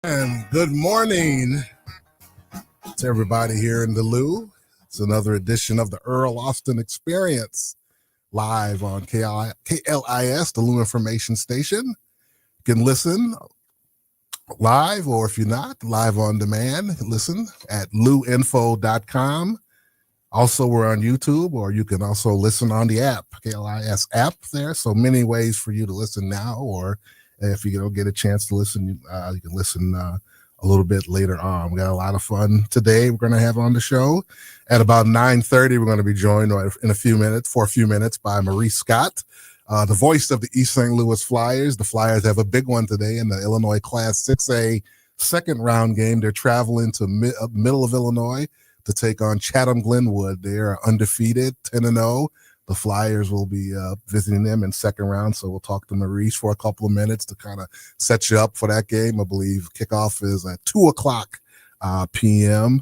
And good morning to everybody here in Belew. It's another edition of the Earl Austin Experience live on KLIS, the Lou Information Station. You can listen live, or if you're not, live on demand, listen at louinfo.com. Also, we're on YouTube, or you can also listen on the app, KLIS app there. So many ways for you to listen now, or if you don't get a chance to listen, you can listen a little bit later on. We got a lot of fun today. We're going to have on the show at about 9:30. We're going to be joined in a few minutes by Marie Scott, the voice of the East St. Louis Flyers. The Flyers have a big one today in the Illinois Class 6A second round game. They're traveling to middle of Illinois to take on Chatham Glenwood. They are undefeated, 10-0. The Flyers will be visiting them in second round, so we'll talk to Maurice for a couple of minutes to kind of set you up for that game. I believe kickoff is at 2 o'clock p.m.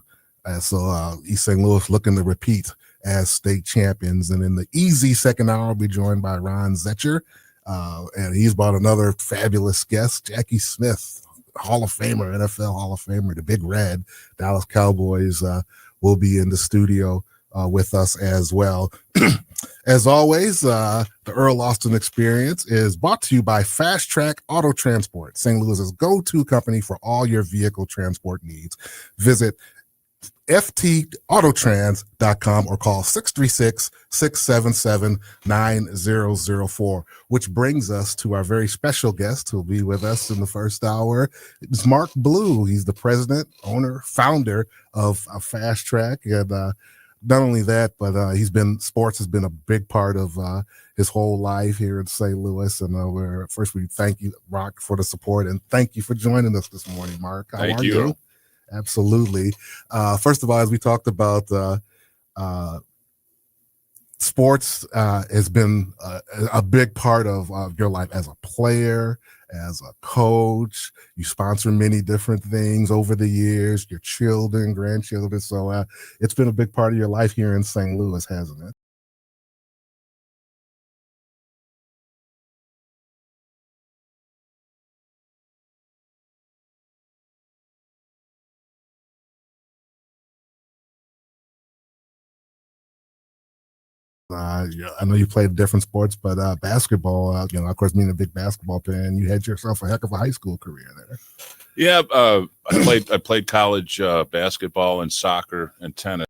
So East St. Louis looking to repeat as state champions. And in the easy second hour, I'll be joined by Ron Zetcher, and he's brought another fabulous guest, Jackie Smith, Hall of Famer, NFL Hall of Famer, the Big Red, Dallas Cowboys will be in the studio with us as well. As always, the Earl Austin Experience is brought to you by Fast Track Auto Transport, St. Louis's go-to company for all your vehicle transport needs. Visit ftautotrans.com or call 636-677-9004, which brings us to our very special guest who will be with us in the first hour. It's Mark Belew. He's the president, owner, founder of Fast Track. And not only that, but sports has been a big part of his whole life here in St. Louis. And we thank you, Mark, for the support, and thank you for joining us this morning, Mark. How are you? Absolutely. First of all, as we talked about, sports has been a big part of your life as a player, as a coach. You sponsor many different things over the years, your children, grandchildren. So it's been a big part of your life here in St. Louis, hasn't it? I know you played different sports, but basketball, of course, being a big basketball fan, you had yourself a heck of a high school career there. Yeah, I played college basketball and soccer and tennis.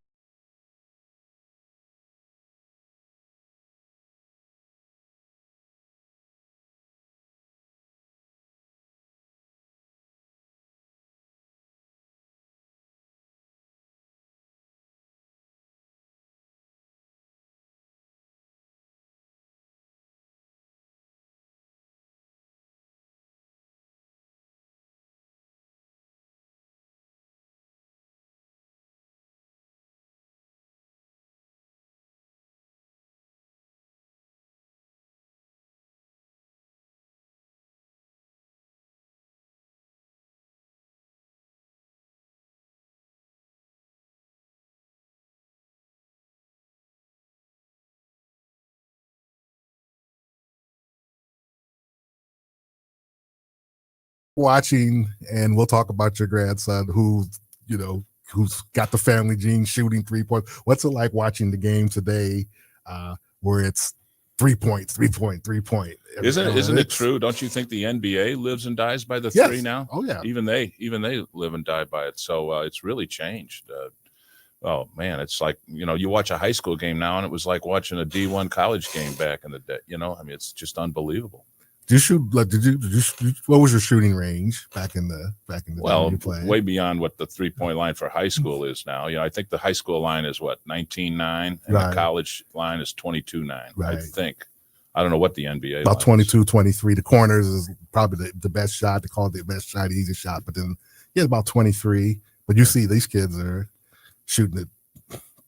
Watching, and we'll talk about your grandson who's got the family gene, shooting 3 points. What's it like watching the game today where it's 3 point, 3 point, 3 point? Isn't it true? Don't you think the NBA lives and dies by the three now? Oh yeah. Even they live and die by it. So it's really changed. Oh man, it's like, you watch a high school game now and it was like watching a D1 college game back in the day. I mean, it's just unbelievable. Did you what was your shooting range back in the well, you played? Way beyond what the 3-point line for high school is now. I think the high school line is what, 19.9, and the college line is 22.9. Right. I think. I don't know what the NBA about 22, 23. The corners is probably the best shot. They call it the best shot, easy shot. But then about 23. But you see these kids are shooting it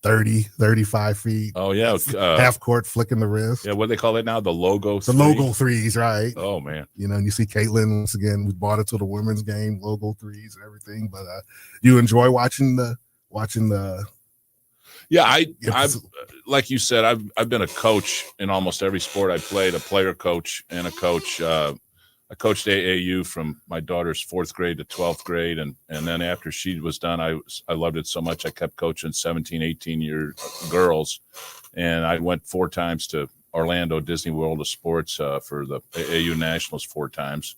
30, 35 feet. Oh, yeah. Half court, flicking the wrist. Yeah, what do they call it now? The logo The logo threes, right? Oh, man. And you see Caitlin, once again, we brought it to the women's game, logo threes and everything. But you enjoy watching the Yeah, I've like you said, I've been a coach in almost every sport I played, a player coach and a coach. I I coached AAU from my daughter's 4th grade to 12th grade. And then after she was done, I loved it so much. I kept coaching 17, 18-year girls. And I went 4 times to Orlando Disney World of Sports for the AAU Nationals 4 times.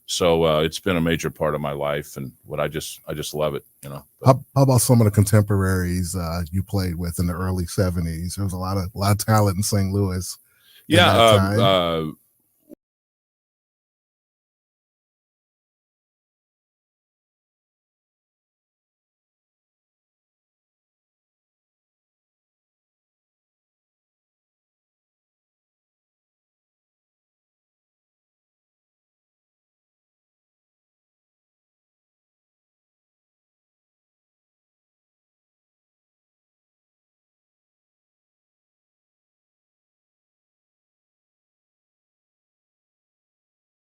So it's been a major part of my life, and I just love it, you know. How about some of the contemporaries you played with in the early 70s? There was a lot of talent in St. Louis. Yeah,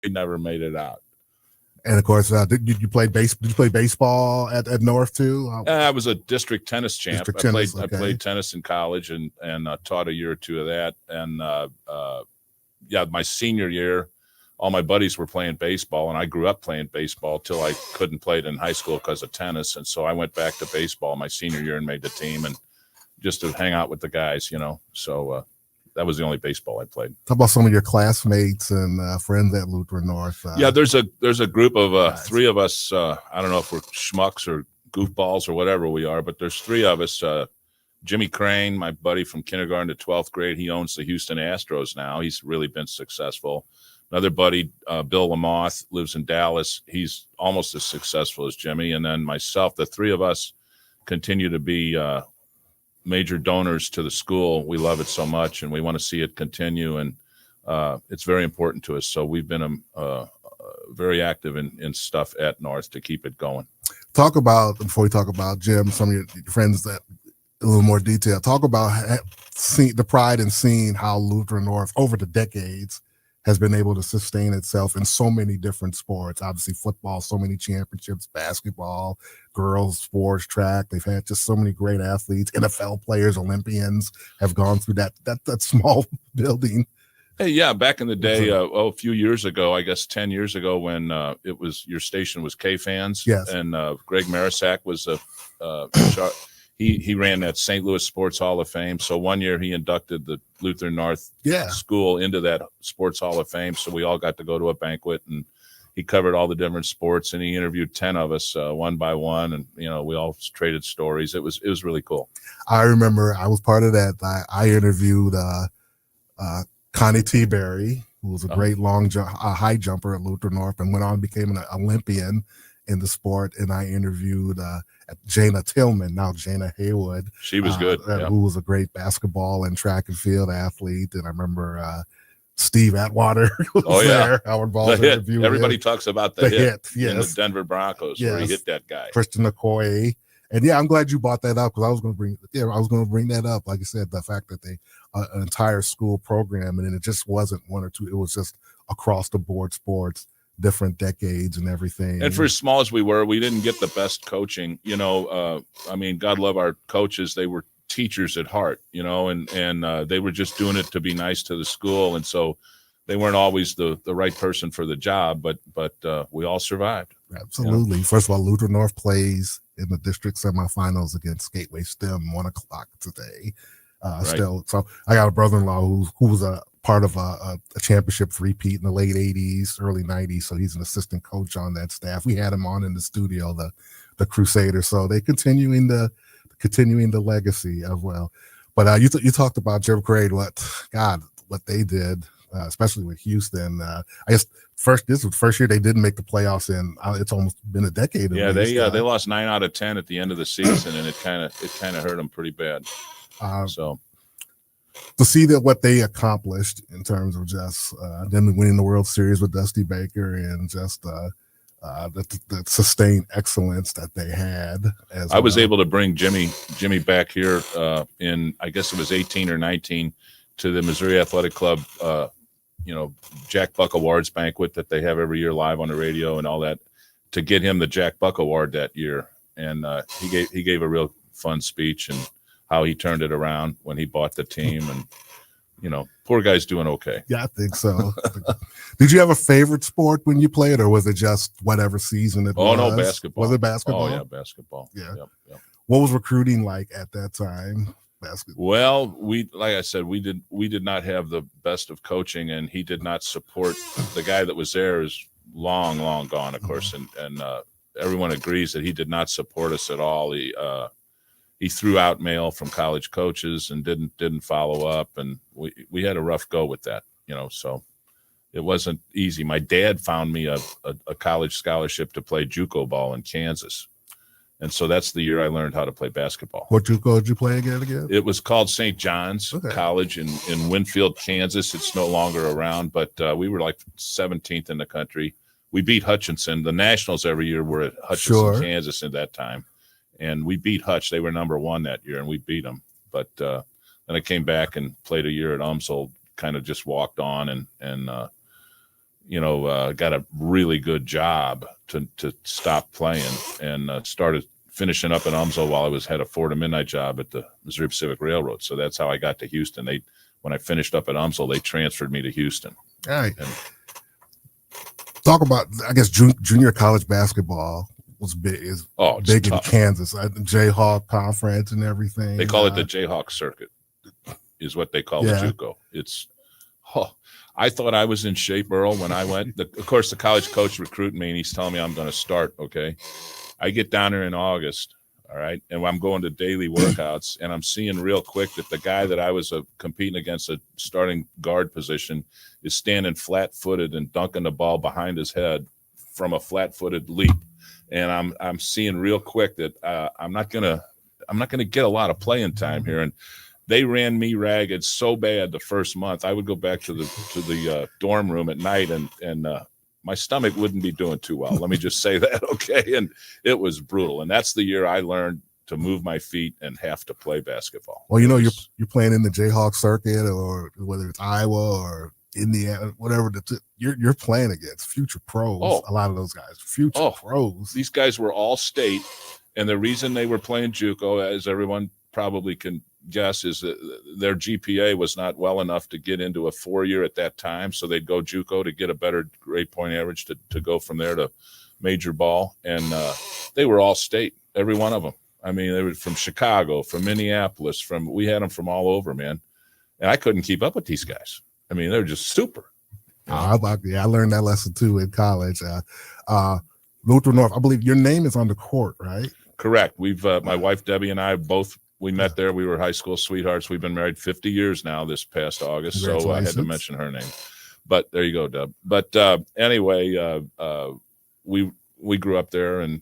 he never made it out. And of course, did you play baseball at North too? I was a district tennis champ. Tennis, I played tennis in college and taught a year or 2 of that. And yeah, my senior year, all my buddies were playing baseball, and I grew up playing baseball till I couldn't play it in high school because of tennis. And so I went back to baseball my senior year and made the team, and just to hang out with the guys, you know. So that was the only baseball I played. Talk about some of your classmates and friends at Lutheran North. Yeah, there's a group of 3 of us. I don't know if we're schmucks or goofballs or whatever we are, but there's 3 of us. Jimmy Crane, my buddy from kindergarten to 12th grade, he owns the Houston Astros now. He's really been successful. Another buddy, Bill Lamoth, lives in Dallas. He's almost as successful as Jimmy. And then myself, the 3 of us continue to be major donors to the school. We love it so much, and we want to see it continue. And it's very important to us. So we've been very active in stuff at North to keep it going. Talk about, before we talk about Jim, some of your friends that a little more detail. Talk about the pride in seeing how Lutheran North over the decades has been able to sustain itself in so many different sports. Obviously football, so many championships, basketball, girls sports, track. They've had just so many great athletes. NFL players, Olympians have gone through that small building. Hey, yeah, back in the day, a few years ago, I guess 10 years ago, when it was your station was K-Fans, yes, and Greg Marisak was he ran that St. Louis Sports Hall of Fame. So one year he inducted the Lutheran North school into that Sports Hall of Fame. So we all got to go to a banquet, and he covered all the different sports, and he interviewed 10 of us one by one, and you know, we all traded stories. It was really cool. I remember I was part of that. I interviewed Connie T-Berry, who was a great high jumper at Lutheran North and went on and became an Olympian in the sport. And I interviewed Jana Tillman, now Jana Haywood. She was good. Who was a great basketball and track and field athlete. And I remember Steve Atwater was there. Howard Ball's interview. Everybody talks about the hit yes, in the Denver Broncos where he hit that guy. Christian McCoy. And yeah, I'm glad you brought that up, because I was going to bring that up. Like I said, the fact that they an entire school program, and it just wasn't 1 or 2. It was just across the board sports, different decades and everything. And for as small as we were, we didn't get the best coaching. You know, I mean, God love our coaches. They were teachers at heart, you know, and they were just doing it to be nice to the school. And so they weren't always the right person for the job, but we all survived. Absolutely. You know? First of all, Lutheran North plays in the district semifinals against Gateway STEM 1 o'clock today. Still, so I got a brother-in-law who was a part of a championship repeat in the late 80s, early 90s. So he's an assistant coach on that staff. We had him on in the studio, the Crusaders. So they continuing the legacy of well. But you talked about Jim Craig, what they did, especially with Houston. I guess this was the first year they didn't make the playoffs in. It's almost been a decade. Yeah, they lost 9 out of 10 at the end of the season, and it kind of hurt them pretty bad. So to see that what they accomplished in terms of just them winning the World Series with Dusty Baker and just the sustained excellence that they had. I was able to bring Jimmy back here in, I guess it was 18 or 19, to the Missouri Athletic Club, Jack Buck Awards banquet that they have every year live on the radio and all that, to get him the Jack Buck Award that year. And he gave a real fun speech and how he turned it around when he bought the team. And poor guy's doing okay. Yeah, I think so. Did you have a favorite sport when you played, or was it just whatever season it was? Oh, no, basketball. Was it basketball? Oh, yeah, basketball. Yeah. Yep. What was recruiting like at that time? Basketball. Well, like I said, we did not have the best of coaching, and he did not support the guy that was there is long gone, of course, and everyone agrees that he did not support us at all. He threw out mail from college coaches and didn't follow up, and we had a rough go with that, so it wasn't easy. My dad found me a college scholarship to play JUCO ball in Kansas. And so that's the year I learned how to play basketball. What JUCO did you play again? It was called St. John's College in Winfield, Kansas. It's no longer around, but we were like 17th in the country. We beat Hutchinson. The Nationals every year were at Hutchinson, Kansas at that time. And we beat Hutch. They were number 1 that year, and we beat them. But then I came back and played a year at UMSL, kind of just walked on and got a really good job to stop playing and started finishing up at UMSL while I was had a 4 to midnight job at the Missouri Pacific Railroad. So that's how I got to Houston. When I finished up at UMSL, they transferred me to Houston. All right. Talk about, I guess, junior college basketball was big. Big in Kansas. Jayhawk Conference and everything. They call it the Jayhawk Circuit, is what they call the JUCO. I thought I was in shape, Earl, when I went. Of course, the college coach recruited me, and he's telling me I'm going to start, okay? I get down there in August, all right, and I'm going to daily workouts, and I'm seeing real quick that the guy that I was competing against, a starting guard position, is standing flat-footed and dunking the ball behind his head from a flat-footed leap. And I'm seeing real quick that I'm not gonna get a lot of playing time here, and they ran me ragged so bad the first month. I would go back to the dorm room at night, and my stomach wouldn't be doing too well. Let me just say that, okay? And it was brutal. And that's the year I learned to move my feet and have to play basketball. Well, you're playing in the Jayhawk circuit, or whether it's Iowa or Indiana, whatever. You're playing against future pros. A lot of those guys, future pros. These guys were all state, and the reason they were playing JUCO, as everyone probably can guess, is that their GPA was not well enough to get into a 4-year at that time, so they'd go JUCO to get a better grade point average to go from there to major ball. And they were all state, every one of them. I mean, they were from Chicago, from Minneapolis, we had them from all over, man. And I couldn't keep up with these guys. I mean, they were just super. I learned that lesson too in college. Luther North, I believe your name is on the court, right? Correct. We've my wife Debbie and I we met there. We were high school sweethearts. We've been married 50 years now this past August, so I had to mention her name. But there you go, Deb. But anyway, we grew up there, and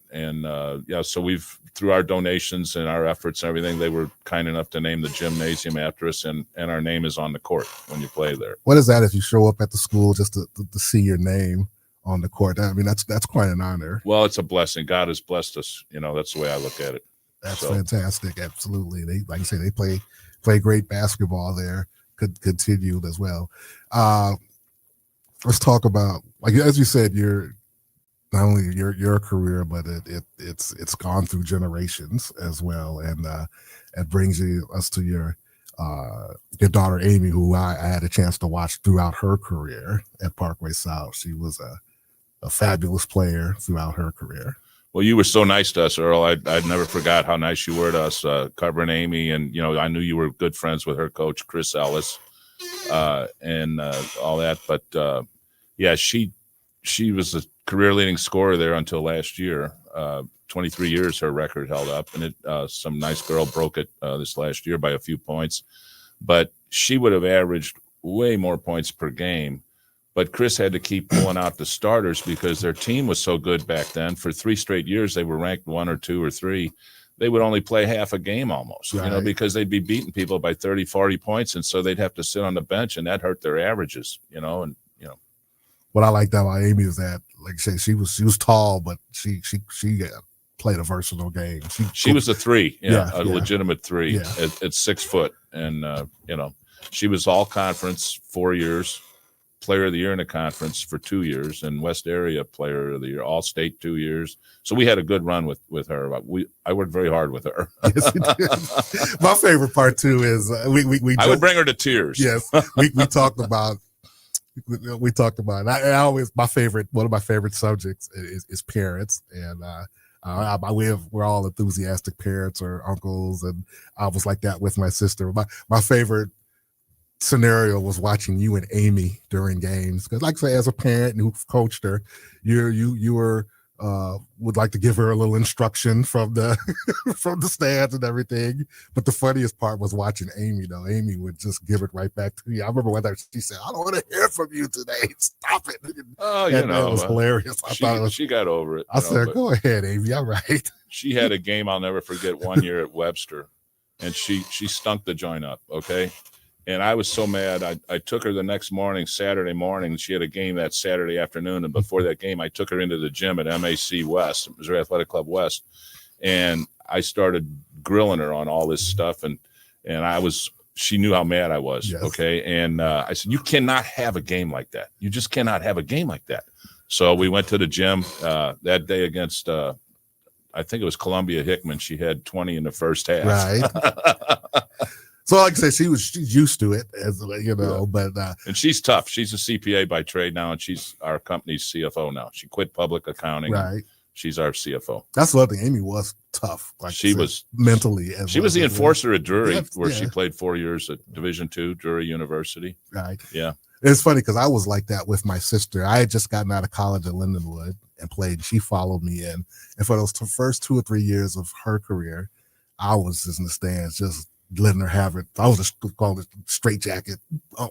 so we've, through our donations and our efforts and everything, they were kind enough to name the gymnasium after us, and our name is on the court when you play there. What is that if you show up at the school just to see your name on the court? I mean, that's quite an honor. Well, it's a blessing. God has blessed us. That's the way I look at it. That's fantastic. Absolutely. They, like you say, they play great basketball there. Could continue as well. Let's talk about, like, as you said, not only your career, but it's gone through generations as well, and it brings us to your daughter Amy, who I had a chance to watch throughout her career at Parkway South. She was a fabulous player throughout her career. Well, you were so nice to us, Earl. I never forgot how nice you were to us, covering Amy, and I knew you were good friends with her coach, Chris Ellis, and all that. But she was a career-leading scorer there until last year. 23 years her record held up, and some nice girl broke it this last year by a few points. But she would have averaged way more points per game. But Chris had to keep pulling out the starters because their team was so good back then. For 3 straight years, they were ranked 1 or 2 or 3. They would only play half a game almost, right, because they'd be beating people by 30, 40 points. And so they'd have to sit on the bench, and that hurt their averages, What I liked about Amy is that, like I say, she was tall, but she played a versatile game. She was a 3, a legitimate 3 Yeah. at 6 foot. And, she was all conference 4 years, player of the year in the conference for 2 years and West Area player of the year, all state 2 years. So we had a good run with her. I worked very hard with her. Yes, you did. My favorite part too is I would bring her to tears. Yes, we talked about. We talked about it. I always one of my favorite subjects is parents, and we're all enthusiastic parents or uncles, and I was like that with my sister. My favorite scenario was watching you and Amy during games, because, like I say, as a parent who coached her, you were would like to give her a little instruction from the from the stands and everything. But the funniest part was watching Amy, though. Amy would just give it right back to you. I remember one time she said, "I don't want to hear from you today. Stop it." Oh, and it was hilarious. She got over it. I said, "Go ahead, Amy. All right." She had a game I'll never forget one year at Webster, and she stunk the joint up. Okay. And I was so mad. I took her the next morning, Saturday morning. She had a game that Saturday afternoon. And before that game, I took her into the gym at MAC West, Missouri Athletic Club West. And I started grilling her on all this stuff. And she knew how mad I was. Yes. Okay. And I said, you cannot have a game like that. You just cannot have a game like that. So we went to the gym that day against, I think it was Columbia Hickman. She had 20 in the first half. Right. So, like I said, she's used to it, as you know. Yeah. But and she's tough. She's a CPA by trade now, and she's our company's CFO now. She quit public accounting. Right. She's our CFO. That's the other thing. Amy was tough. Like she was mentally. She was the enforcer at Drury, where she played 4 years at Division II, Drury University. Right. Yeah. It's funny because I was like that with my sister. I had just gotten out of college at Lindenwood and played. She followed me in, and for those first 2 or 3 years of her career, I was just in the stands, just letting her have it. I was called a straight jacket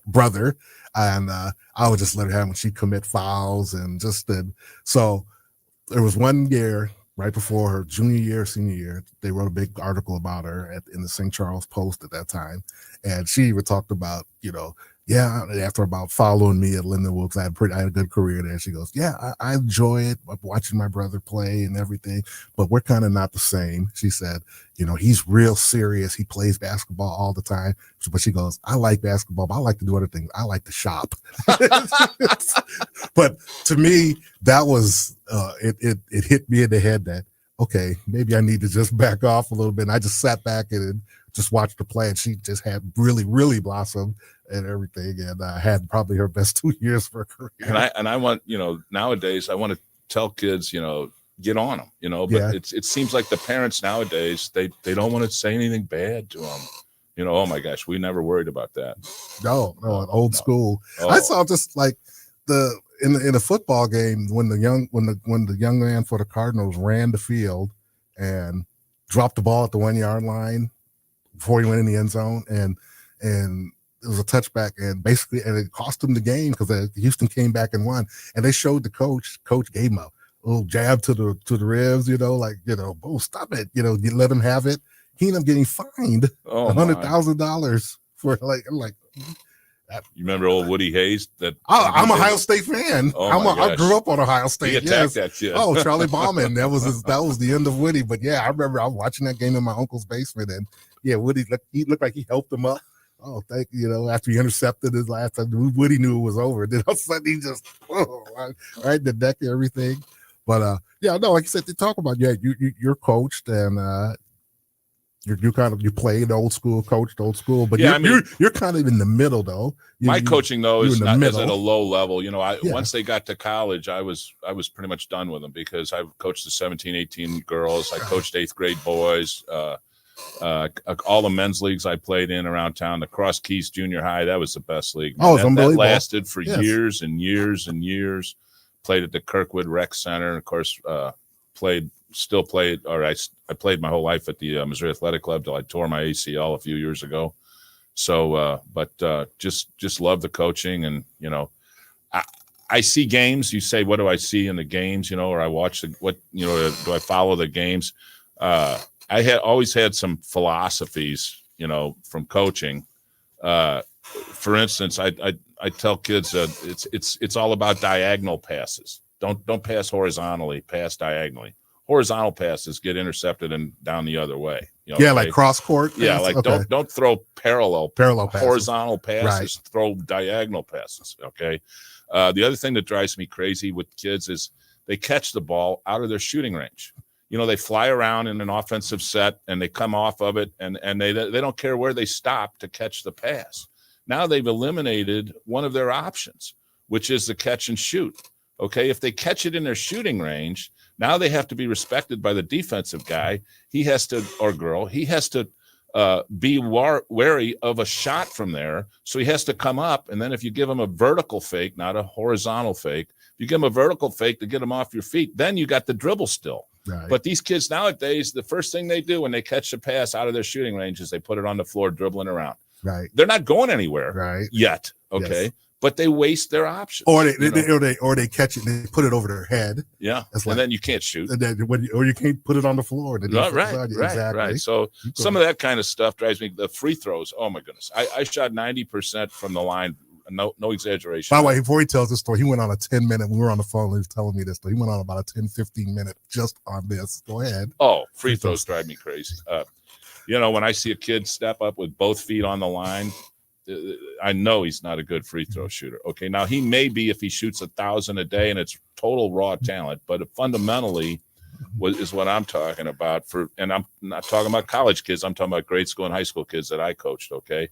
brother, and I would just let her have it when she commit fouls and just did. So there was one year right before her junior year, senior year, they wrote a big article about her in the St. Charles Post at that time, and she even talked about, after about following me at Lindenwood, because I had a good career there. She goes, I enjoy it, watching my brother play and everything, but we're kind of not the same. She said, he's real serious. He plays basketball all the time. But she goes, I like basketball, but I like to do other things. I like to shop. But to me, that was, it hit me in the head that, okay, maybe I need to just back off a little bit. And I just sat back and just watched her play, and she just had really, really blossomed and everything, and had probably her best 2 years for her career. And I want, nowadays I want to tell kids, get on them, but it seems like the parents nowadays, they don't want to say anything bad to them. Oh my gosh, we never worried about that. No, old school. Oh. I saw just like in a football game when the young man for the Cardinals ran the field and dropped the ball at the 1 yard line before he went in the end zone, and it was a touchback, and it cost him the game because Houston came back and won. And they showed the coach. Coach gave him a little jab to the ribs, oh, stop it, you let him have it. He ended up getting fined $100,000 for I'm like. You remember old Woody Hayes? I'm a Ohio State fan. I grew up on Ohio State. He attacked that kid. Oh, Charlie Bauman. That was the end of Woody. But yeah, I remember I was watching that game in my uncle's basement, and Woody looked like he helped him up. Oh, thank you. After he intercepted his last time, Woody knew it was over. Then all of a sudden he just right in the neck and everything. But like you said, they talk about you're coached, and you played old school, coached old school, but you're kind of in the middle though. My coaching though is at a low level. Once they got to college, I was pretty much done with them, because I coached the 17, 18 girls. I coached 8th grade boys. All the men's leagues I played in around town, the Cross Keys Junior High, that was the best league. Oh, it's unbelievable. That lasted for years and years and years. Played at the Kirkwood Rec Center, and of course, I played my whole life at the Missouri Athletic Club till I tore my ACL a few years ago. So, just love the coaching, and I see games. You say, what do I see in the games? Or I watch do I follow the games? I always had some philosophies, from coaching. For instance, I tell kids it's all about diagonal passes. Don't pass horizontally, pass diagonally. horizontal passes get intercepted and down the other way. Yeah, like cross court. Yeah, like don't throw parallel passes. Horizontal passes, right. Throw diagonal passes. Okay. The other thing that drives me crazy with kids is they catch the ball out of their shooting range. They fly around in an offensive set and they come off of it and they don't care where they stop to catch the pass. Now they've eliminated one of their options, which is the catch and shoot. Okay, if they catch it in their shooting range, now they have to be respected by the defensive guy. He has to, or girl, he has to be wary of a shot from there. So he has to come up. And then if you give him a vertical fake, not a horizontal fake, if you give him a vertical fake to get him off your feet, then you got the dribble still. Right. But these kids nowadays, the first thing they do when they catch the pass out of their shooting range is they put it on the floor, dribbling around. Right. They're not going anywhere yet. Okay. Yes. But they waste their options. Or they catch it and they put it over their head. Yeah. And then you can't shoot. And then or you can't put it on the floor. Right. So some of that kind of stuff drives me. The free throws. Oh my goodness. I shot 90% from the line. No exaggeration. By the way, before he tells this story, he went on a 10-minute. We were on the phone. He was telling me this story. He went on about a 10-15-minute just on this. Go ahead. Oh, free throws drive me crazy. When I see a kid step up with both feet on the line, I know he's not a good free throw shooter. Okay, now he may be if he shoots 1,000 a day and it's total raw talent, but it fundamentally is what I'm talking about. And I'm not talking about college kids. I'm talking about grade school and high school kids that I coached. Okay.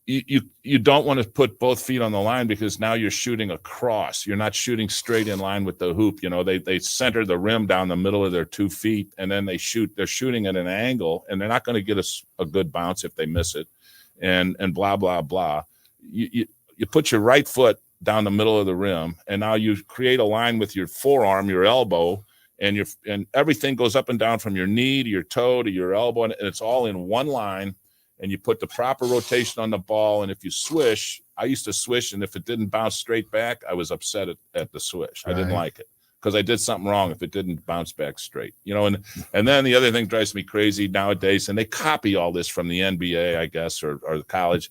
You don't want to put both feet on the line because now you're shooting across. You're not shooting straight in line with the hoop. They center the rim down the middle of their 2 feet, and then they're shooting at an angle, and they're not going to get a good bounce if they miss it, and blah blah blah. You put your right foot down the middle of the rim, and now you create a line with your forearm, your elbow, and everything goes up and down from your knee to your toe to your elbow, and it's all in one line. And you put the proper rotation on the ball. And if you swish, I used to swish, and if it didn't bounce straight back, I was upset at the swish. Right. I didn't like it because I did something wrong if it didn't bounce back straight. And then the other thing drives me crazy nowadays, and they copy all this from the NBA, I guess, or the college.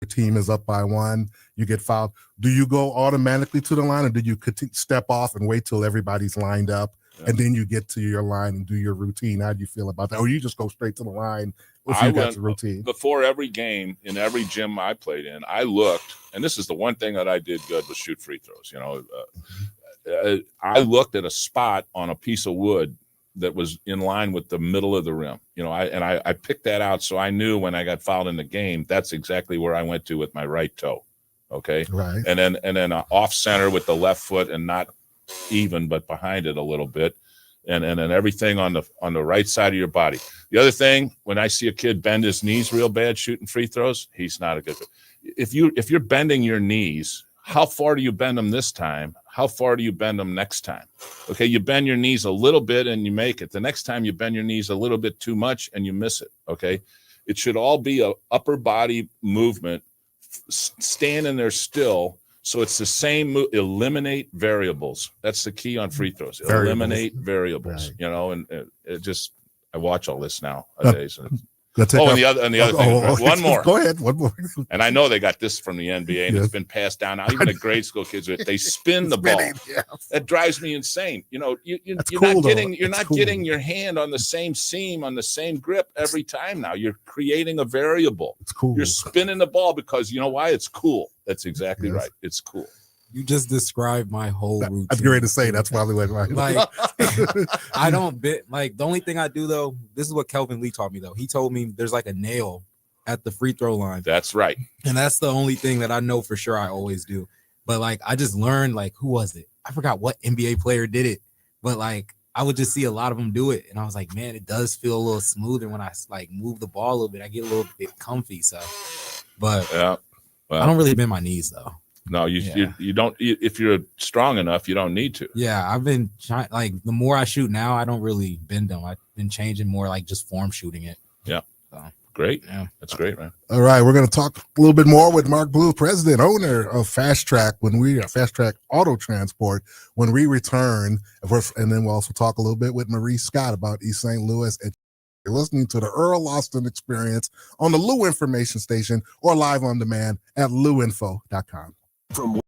Team is up by 1, you get fouled. Do you go automatically to the line, or do you step off and wait till everybody's lined up and then you get to your line and do your routine? How do you feel about that? Or you just go straight to the line if you got the routine? Before every game in every gym I played in, I looked, and this is the one thing that I did good was shoot free throws. I looked at a spot on a piece of wood that was in line with the middle of the rim. I picked that out, so I knew when I got fouled in the game, that's exactly where I went to with my right toe. Okay. Right. And then off center with the left foot, and not even, but behind it a little bit. And then everything on the right side of your body. The other thing, when I see a kid bend his knees real bad shooting free throws, he's not a good fit. If you're bending your knees, how far do you bend them this time? How far do you bend them next time? Okay, you bend your knees a little bit and you make it. The next time you bend your knees a little bit too much and you miss it. Okay, it should all be a upper body movement, standing there still. So it's the same move. Eliminate variables. That's the key on free throws. Eliminate variables. Right. And it just, I watch all this nowadays. And the other thing. One more. Go ahead. One more. And I know they got this from the NBA, and it's been passed down now. Even the grade school kids, they spin the ball. Yes. That drives me insane. You're not getting your hand on the same seam, on the same grip every time now. You're creating a variable. It's cool. You're spinning the ball because you know why? It's cool. That's exactly right. It's cool. You just described my whole routine. I'm ready to say that's probably what I don't the only thing I do though, this is what Kelvin Lee taught me though. He told me there's like a nail at the free throw line. That's right. And that's the only thing that I know for sure I always do. But I just learned who was it? I forgot what NBA player did it. But I would just see a lot of them do it, and I was like, man, it does feel a little smoother when I like move the ball a little bit. I get a little bit comfy. So, but Yeah. Well, I don't really bend my knees though. no, you don't. If you're strong enough, you don't need to. Yeah, I've been trying. Like the more I shoot now, I don't really bend them. I've been changing more like just form shooting it. Yeah. So, Great. yeah. That's great, man. All right, we're going to talk a little bit more with Mark Belew, president, owner of Fast Track Fast Track Auto Transport when we return, and then we'll also talk a little bit with Marie Scott about East St. Louis. And you're listening to the Earl Austin Experience on the Lou Information Station or live on demand at louinfo.com. From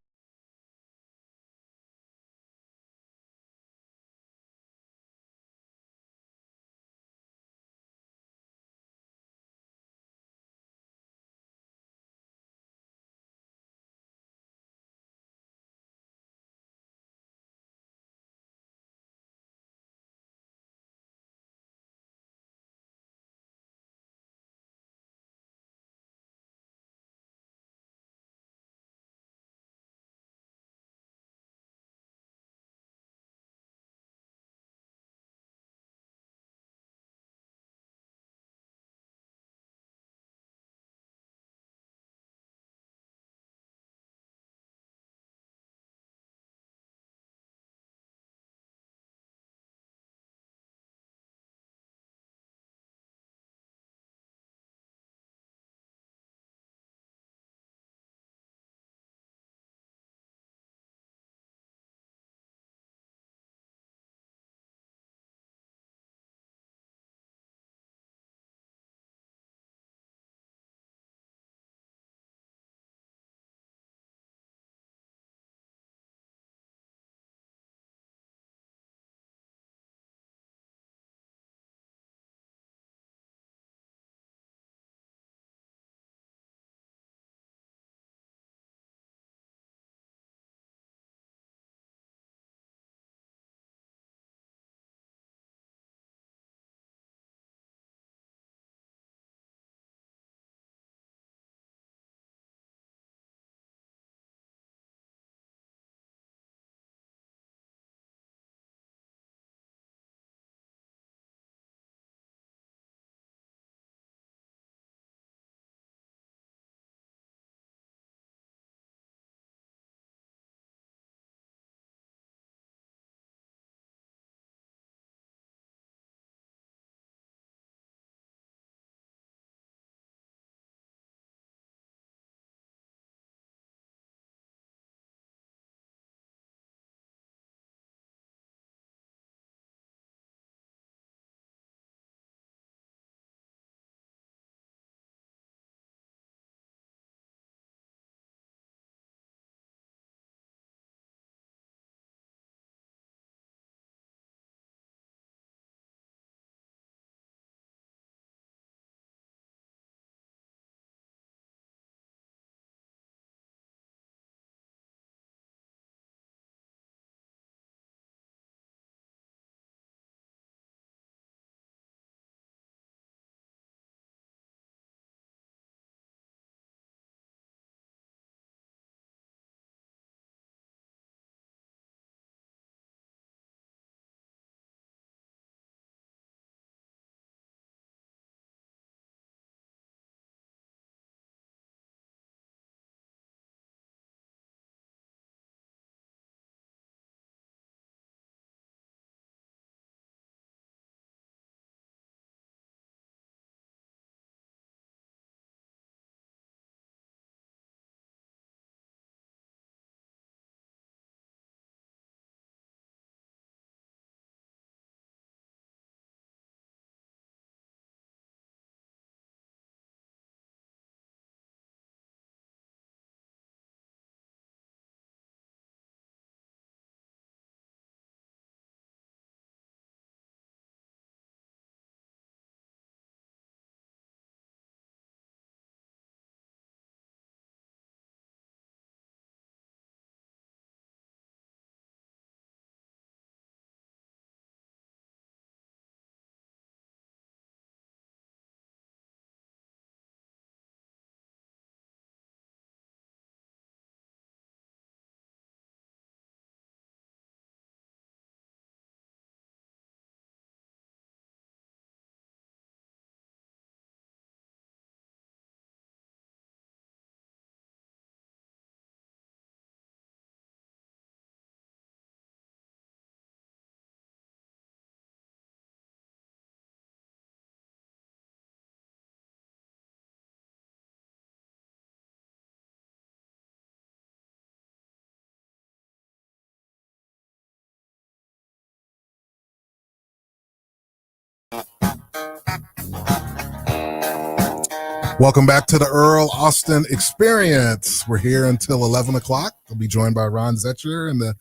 Welcome back to the Earl Austin Experience. We're here until 11 o'clock. We'll be joined by Ron Zetcher in the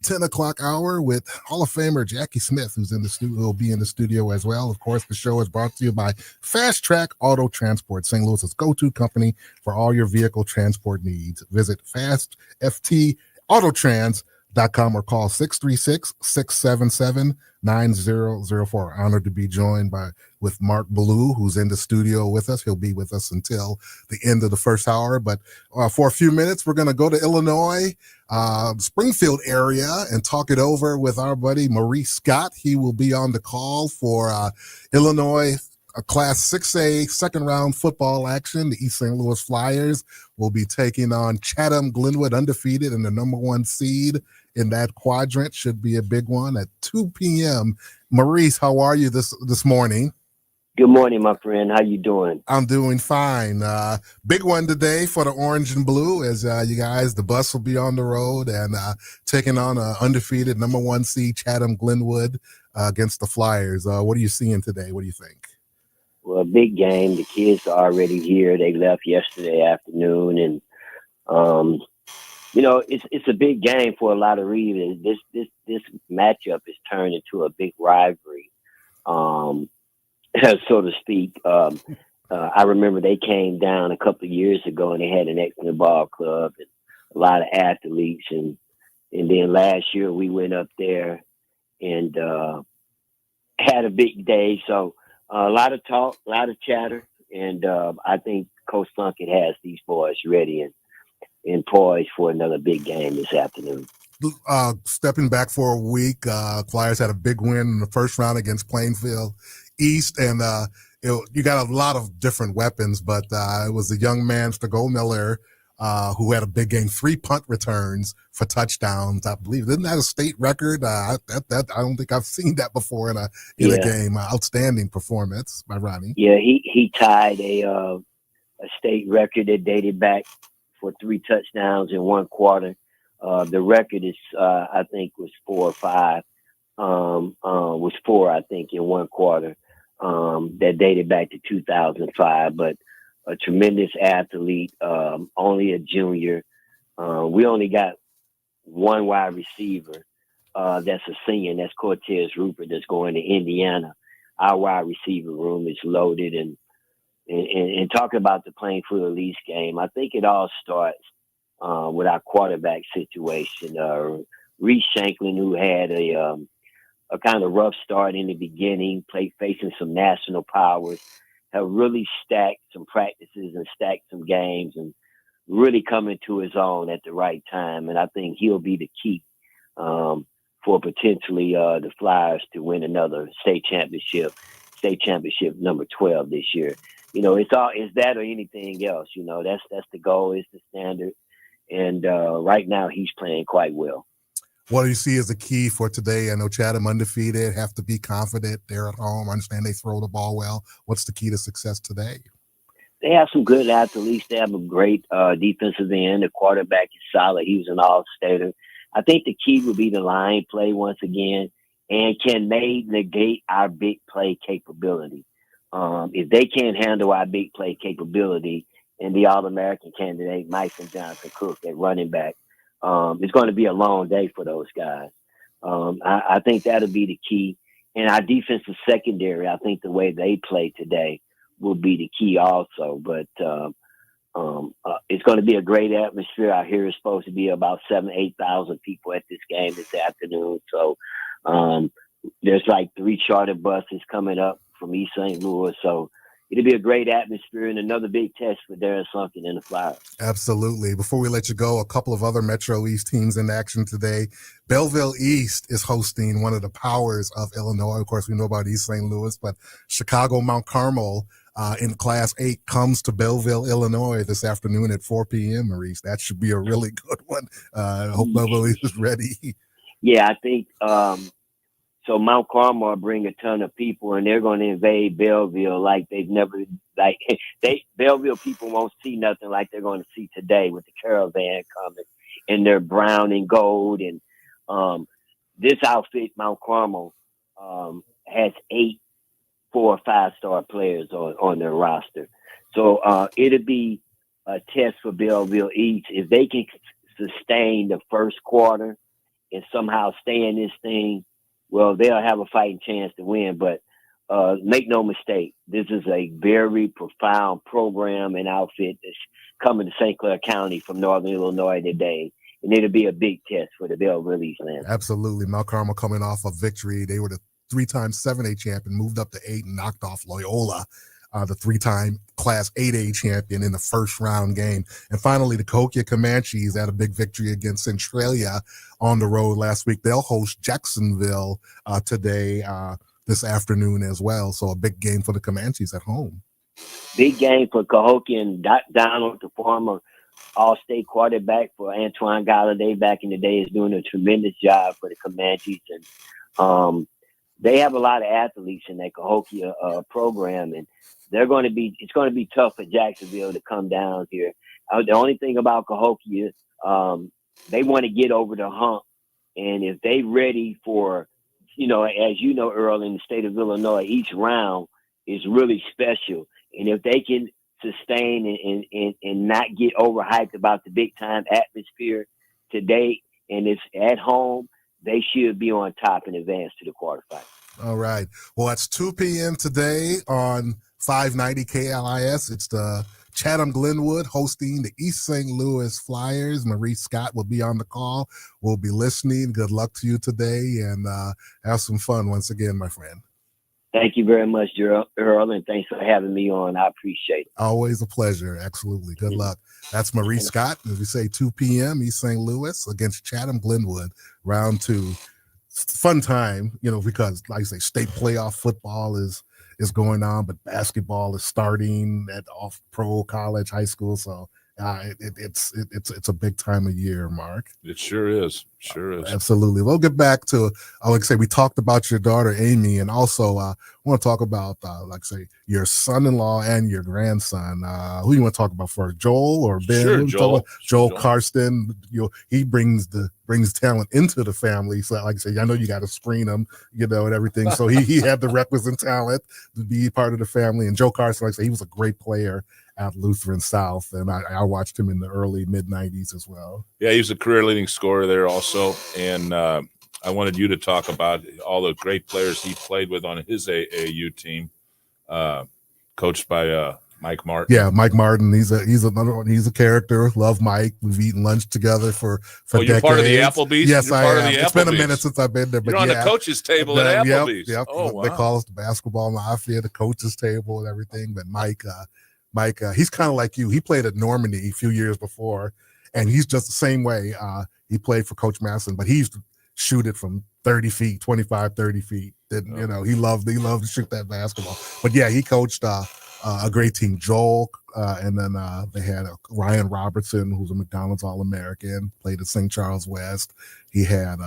10 o'clock hour with Hall of Famer Jackie Smith, who's in the studio, will be in the studio as well. Of course, the show is brought to you by Fast Track Auto Transport, St. Louis's go-to company for all your vehicle transport needs. Visit fastftautotrans.com or call 636-677-9004. Honored to be joined with Mark Belew, who's in the studio with us. He'll be with us until the end of the first hour. But for a few minutes, we're going to go to Illinois, Springfield area, and talk it over with our buddy Maurice Scott. He will be on the call for Illinois Class 6A second round football action. The East St. Louis Flyers will be taking on Chatham Glenwood, undefeated and the number one seed in that quadrant. Should be a big one at 2 p.m. Maurice, how are you this morning? Good morning, my friend. How you doing? I'm doing fine. Big one today for the Orange and Blue, as you guys, the bus will be on the road and taking on an undefeated number one seed Chatham Glenwood against the Flyers. What are you seeing today? What do you think? Well, big game. The kids are already here. They left yesterday afternoon, and it's a big game for a lot of reasons. This matchup is turned into a big rivalry, so to speak. I remember they came down a couple of years ago, and they had an excellent ball club and a lot of athletes, and then last year we went up there and had a big day. So. A lot of talk, a lot of chatter, and I think Coach Plunkett has these boys ready and poised for another big game this afternoon. Stepping back for a week, Flyers had a big win in the first round against Plainfield East, and you got a lot of different weapons, but it was the young man, Miller, who had a big game, 3 punt returns for touchdowns, I believe. Isn't that a state record? I don't think I've seen that before in a game. Outstanding performance by Ronnie. Yeah, he tied a state record that dated back for 3 touchdowns in 1 quarter. The record is, I think, was 4 or 5. Was 4, I think, in 1 quarter. That dated back to 2005, but a tremendous athlete, only a junior. We only got 1 wide receiver that's a senior, and that's Cortez Rupert that's going to Indiana. Our wide receiver room is loaded. And talking about the Plainfield East game, I think it all starts with our quarterback situation. Reese Shanklin, who had a kind of rough start in the beginning, facing some national powers, have really stacked some practices and stacked some games and really coming to his own at the right time. And I think he'll be the key for potentially the Flyers to win another state championship number 12 this year. It's that or anything else. That's the goal, is the standard. And right now he's playing quite well. What do you see as the key for today? I know Chatham undefeated, have to be confident. They're at home. I understand they throw the ball well. What's the key to success today? They have some good athletes. They have a great defensive end. The quarterback is solid. He was an all-stater. I think the key will be the line play once again, and can they negate our big play capability? If they can't handle our big play capability and the All-American candidate, Myson Johnson-Cook at running back, it's going to be a long day for those guys. I think that'll be the key. And our defensive secondary, I think the way they play today will be the key also. But it's going to be a great atmosphere. I hear it's supposed to be about 8,000 people at this game this afternoon. So there's like 3 charter buses coming up from East St. Louis. So it'll be a great atmosphere and another big test for Darren Sunken and the Flyers. Absolutely. Before we let you go, a couple of other Metro East teams in action today. Belleville East is hosting one of the powers of Illinois. Of course, we know about East St. Louis, but Chicago Mount Carmel in Class 8 comes to Belleville, Illinois this afternoon at 4 p.m., Maurice. That should be a really good one. I hope Belleville East is ready. Yeah, I think so. Mount Carmel will bring a ton of people, and they're going to invade Belleville like they've never Belleville people won't see nothing like they're going to see today with the caravan coming in their brown and gold. And this outfit, Mount Carmel, has 8 4- or 5-star players on their roster. So it'll be a test for Belleville East. If they can sustain the first quarter and somehow stay in this thing, well, they'll have a fighting chance to win. But make no mistake, this is a very profound program and outfit that's coming to St. Clair County from Northern Illinois today. And it'll be a big test for the Belleville East Lancers. Absolutely. Mount Carmel coming off a victory. They were the 3-time 7A champion, moved up to 8 and knocked off Loyola, the 3-time Class 8A champion in the first round game. And finally, the Cahokia Comanches had a big victory against Centralia on the road last week. They'll host Jacksonville today, this afternoon as well. So a big game for the Comanches at home. Big game for Cahokia, and Donald, the former All-State quarterback for Antoine Galladay back in the day, is doing a tremendous job for the Comanches. And they have a lot of athletes in that Cahokia program, and it's going to be tough for Jacksonville to come down here. The only thing about Cahokia, they want to get over the hump. And if they ready for, as you know, Earl, in the state of Illinois, each round is really special. And if they can sustain and not get overhyped about the big time atmosphere today, and it's at home, they should be on top and advance to the quarterfinals. All right. Well, it's 2 p.m. today on 590 KLIS. It's the Chatham Glenwood hosting the East St. Louis Flyers. Marie Scott will be on the call. We'll be listening. Good luck to you today, and have some fun once again, my friend. Thank you very much, Earl, and thanks for having me on. I appreciate it. Always a pleasure. Absolutely. Good luck. That's Marie Scott. As we say, 2 p.m. East St. Louis against Chatham Glenwood, round 2. Fun time, because like I say, state playoff football is going on, but basketball is starting at off pro, college, high school. So it's a big time of year, Mark. It sure is. Sure is. Absolutely. We'll get back to, like I say, we talked about your daughter, Amy, and also I want to talk about, like I say, your son-in-law and your grandson. Who you want to talk about first, Joel or Ben? Sure, Joel Karsten. He brings talent into the family. So like I say, I know you got to screen him, and everything. So he had the requisite talent to be part of the family. And Joe Karsten, like I say, he was a great player at Lutheran South, and I watched him in the early mid-90s as well. Yeah, he was a career-leading scorer there also, and I wanted you to talk about all the great players he played with on his AAU team, coached by Mike Martin. Yeah, Mike Martin. He's another one. He's a character. Love Mike. We've eaten lunch together for decades. You're part of the Applebee's? Yes, I am. It's been a minute since I've been there. But you're on the coach's table at Applebee's. Yep. Oh, wow. They call us the basketball mafia, the coach's table and everything. But Mike, he's kind of like you. He played at Normandy a few years before, and he's just the same way. He played for Coach Masson, but he used to shoot it from 30 feet, 25, 30 feet. He loved to shoot that basketball. But yeah, he coached a great team, Joel, and then they had Ryan Robertson, who's a McDonald's All-American, played at St. Charles West. He had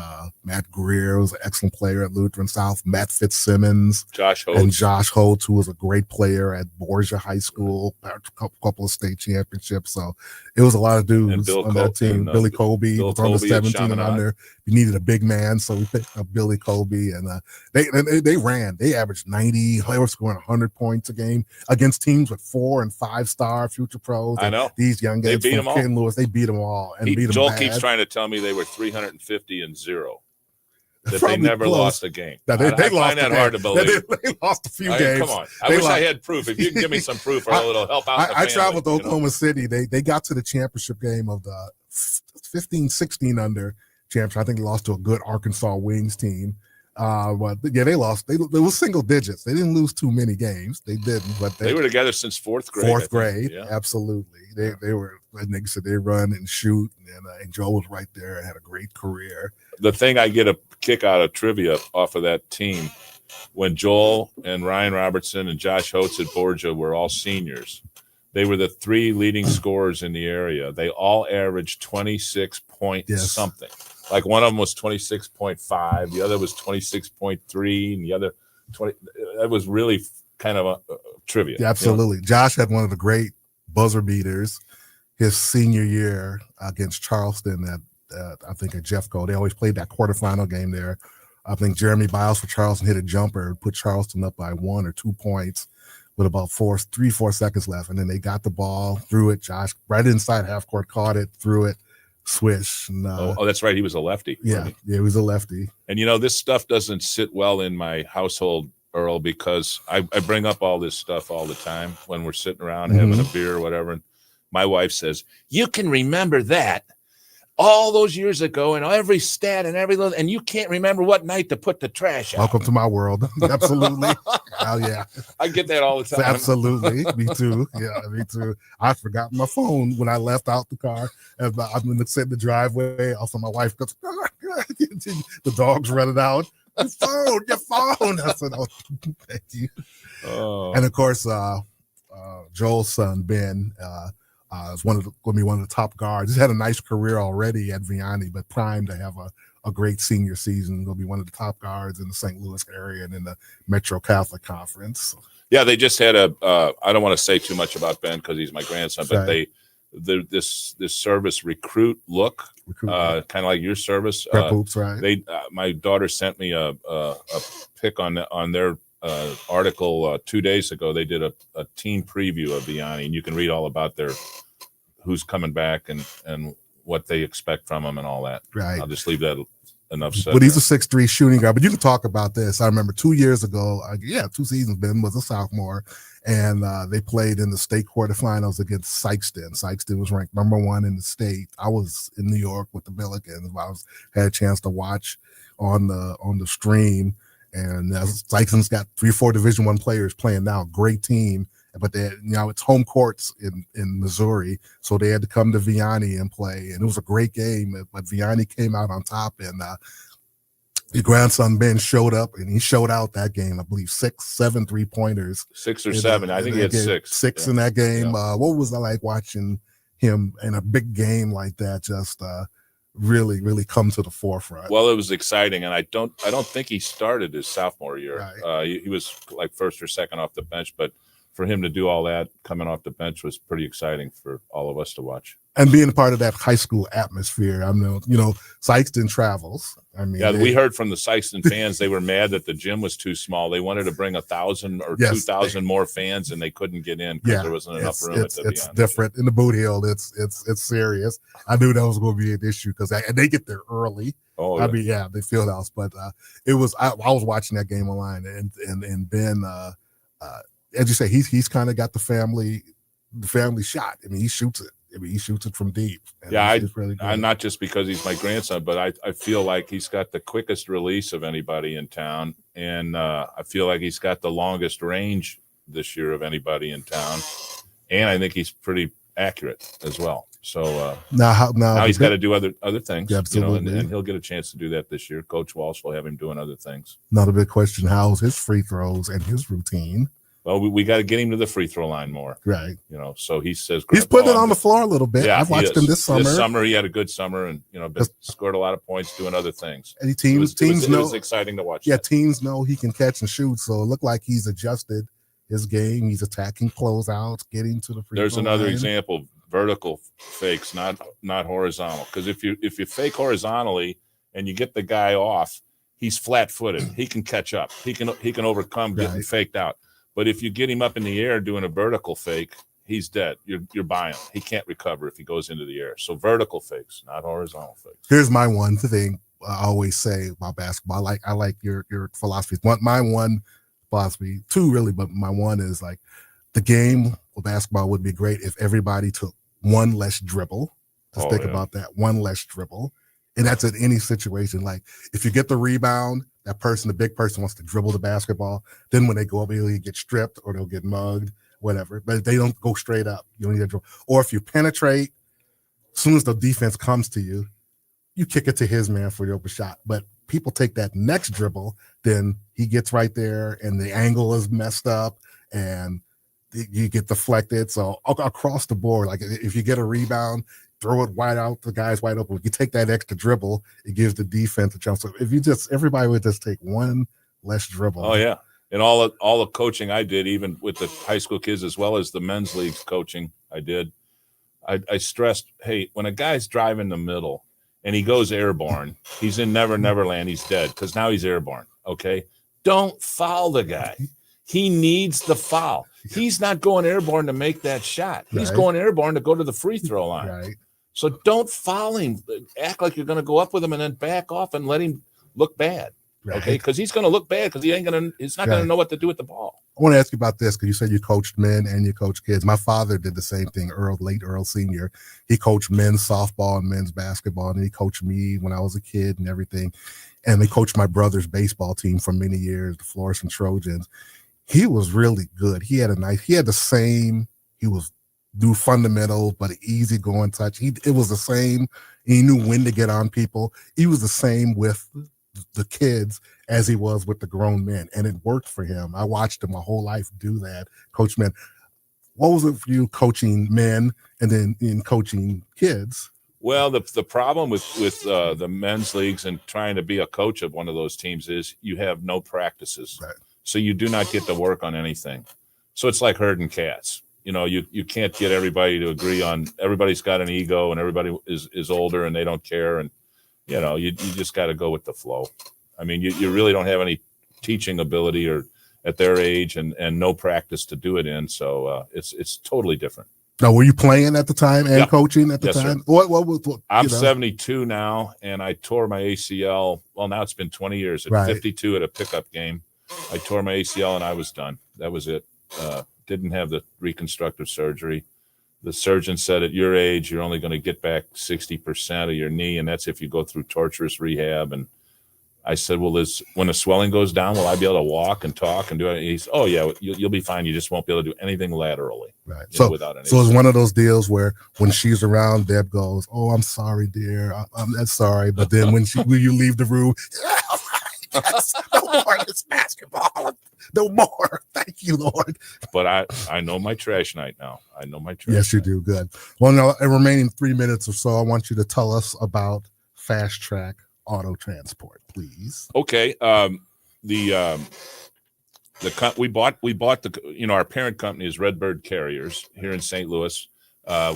Matt Greer, who was an excellent player at Lutheran South, Matt Fitzsimmons, Josh Holtz. And Josh Holtz, who was a great player at Borgia High School, a couple of state championships. So it was a lot of dudes on that team. Billy Colby was on the 17 and under. You needed a big man, so we picked up Billy Colby, and they ran. They averaged 90. They were scoring 100 points a game against teams with 4- and 5-star future pros. I know. These young guys from St. Louis, they beat them all. And Joel keeps trying to tell me they were 350 and 0. That they never lost a game. Now, they I lost find that hard to believe. They lost a few games. Come on. I wish I had proof. If you can give me some proof, or it'll help out. I traveled to Oklahoma City. They got to the championship game of the 15-16 under championship. I think they lost to a good Arkansas Wings team. But yeah, they lost. It was single digits. They didn't lose too many games. They didn't, but they were together since fourth grade. Fourth grade, yeah. Absolutely. They were. Like Nick said, they run and shoot, and Joe was right there and had a great career. The thing I get a kick out of trivia off of that team, when Joel and Ryan Robertson and Josh Holtz at Borgia were all seniors, they were the 3 leading scorers in the area. They all averaged 26 point something. Like one of them was 26.5, the other was 26.3, and the other 20. That was really kind of a trivia. Yeah, absolutely. Josh had one of the great buzzer beaters his senior year against Charleston I think at Jeffco. They always played that quarterfinal game there. I think Jeremy Biles for Charleston hit a jumper, put Charleston up by 1 or 2 points with about 4 seconds left. And then they got the ball, threw it. Josh right inside half court, caught it, threw it, swish. And, oh, that's right. He was a lefty. Yeah, he was a lefty. And, this stuff doesn't sit well in my household, Earl, because I bring up all this stuff all the time when we're sitting around having a beer or whatever. And my wife says, you can remember that all those years ago and every stat and every little, and you can't remember what night to put the trash out. Welcome to my world. Absolutely. Oh, yeah. I get that all the time. Absolutely. Me too. Yeah, me too. I forgot my phone when I left out the car. And I'm in the driveway. Also, my wife goes, the dog's running out. Your phone. I said, oh, thank you. Oh. And of course, Joel's son, Ben, is going to be one of the top guards. He's had a nice career already at Vianney, but primed to have a great senior season. He'll be one of the top guards in the St. Louis area and in the Metro Catholic Conference. Yeah, they just had I don't want to say too much about Ben because he's my grandson, but right. this service recruit look, kind of like your service. Prep hoops, right? My daughter sent me a pic on their article 2 days ago. They did a team preview of Vianney, and you can read all about who's coming back and what they expect from them and all that. Right. I'll just leave that enough said. But he's a 6'3" shooting guard. But you can talk about this. I remember 2 years ago, 2 seasons, Ben was a sophomore, and they played in the state quarterfinals against Sykeston. Sykeston was ranked #1 in the state. I was in New York with the Billikens. I had a chance to watch on the stream. And Sykeston's got 3 or 4 Division I players playing now. Great team. But it's home courts in Missouri, so they had to come to Vianney and play, and it was a great game. But Vianney came out on top, and your grandson Ben showed up, and he showed out that game. I believe 6, 7 3-pointers, 6 or 7. I think he had 6. 6 in that game. Yeah. What was I like watching him in a big game like that? Just really, really come to the forefront. Well, it was exciting, and I don't think he started his sophomore year. Right. He was like first or second off the bench, but for him to do all that coming off the bench was pretty exciting for all of us to watch. And being a part of that high school atmosphere, Sykeston travels. We heard from the Sykeston fans, they were mad that the gym was too small. They wanted to bring 1,000 or 2,000 more fans, and they couldn't get in because there wasn't enough room. It's different in the boot hill. It's serious. I knew that was going to be an issue because they get there early. Oh, yeah. They field house, but it was. I was watching that game online, and Ben. As you say, he's kind of got the family shot. He shoots it. He shoots it from deep. It's really good. Not just because he's my grandson, but I feel like he's got the quickest release of anybody in town, and I feel like he's got the longest range this year of anybody in town, and I think he's pretty accurate as well. So now he's got to do other things, absolutely. And he'll get a chance to do that this year. Coach Walsh will have him doing other things. Another big question: how's his free throws and his routine? Well, we got to get him to the free throw line more. Right. So he says he's putting it on the floor a little bit. Yeah, I've watched him this summer. This summer he had a good summer and scored a lot of points doing other things. And teams know it was exciting to watch. Yeah, teams know he can catch and shoot. So it looked like he's adjusted his game. He's attacking closeouts, getting to the free throw line. There's another example: vertical fakes, not horizontal. Because if you fake horizontally and you get the guy off, he's flat-footed. He can catch up. He can overcome getting faked out. But if you get him up in the air doing a vertical fake, he's dead. You're buying him. He can't recover if he goes into the air. So vertical fakes, not horizontal fakes. Here's my one thing I always say about basketball. I like your philosophy. My one philosophy, 2 really, but my one is like the game of basketball would be great if everybody took 1 less dribble. Just think about that. 1 less dribble. And that's in any situation. Like if you get the rebound, that person, the big person, wants to dribble the basketball. Then when they go up, they'll get stripped or they'll get mugged, whatever. But they don't go straight up. You don't need to dribble. Or if you penetrate, as soon as the defense comes to you, you kick it to his man for the open shot. But people take that next dribble, then he gets right there and the angle is messed up and you get deflected. So across the board, like if you get a rebound, throw it wide out, the guy's wide open. If you take that extra dribble, it gives the defense a chance. So if everybody would just take 1 less dribble. Oh yeah. And all the coaching I did, even with the high school kids as well as the men's leagues coaching I did, I stressed, hey, when a guy's driving the middle and he goes airborne, he's in Never Land, he's dead because now he's airborne. Okay. Don't foul the guy. He needs the foul. He's not going airborne to make that shot. He's Right. going airborne to go to the free throw line. Right. So don't foul him. Act like you're going to go up with him and then back off and let him look bad. Right. Okay, because he's going to look bad because he's not going to know what to do with the ball. I want to ask you about this because you said you coached men and you coached kids. My father did the same thing. Late Earl Senior. He coached men's softball and men's basketball, and he coached me when I was a kid and everything. And he coached my brother's baseball team for many years, the Florissant Trojans. He was really good. He was do fundamentals, but an easygoing touch. It was the same. He knew when to get on people. He was the same with the kids as he was with the grown men, and it worked for him. I watched him my whole life do that, coach men. What was it for you coaching men and then in coaching kids? Well, the problem with the men's leagues and trying to be a coach of one of those teams is you have no practices. Right. So you do not get to work on anything. So it's like herding cats. You can't get everybody to agree on. Everybody's got an ego and everybody is older and they don't care. And, you just got to go with the flow. I mean, you really don't have any teaching ability or at their age and no practice to do it in. So it's totally different. Now, were you playing at the time and Yep. coaching at the Yes, time? sir. What I'm 72 now, and I tore my ACL. Well, now it's been 20 years. At Right. 52 at a pickup game, I tore my ACL, and I was done. That was it. Didn't have the reconstructive surgery. The surgeon said at your age, you're only going to get back 60% of your knee, and that's if you go through torturous rehab. And I said, well, when the swelling goes down, will I be able to walk and talk and do it? He said, oh, yeah, you'll be fine. You just won't be able to do anything laterally. Right. Without any. So it's one of those deals where when she's around, Deb goes, "Oh, I'm sorry, dear. I'm sorry." But then when you leave the room, yes, no more of this basketball. No more. Thank you, Lord. But I know my trash night now. I know my trash. Yes, you night. do. Good. Well, now, in remaining 3 minutes or so, I want you to tell us about Fast Track Auto Transport, please. Okay. We bought our parent company is Redbird Carriers here in St. Louis.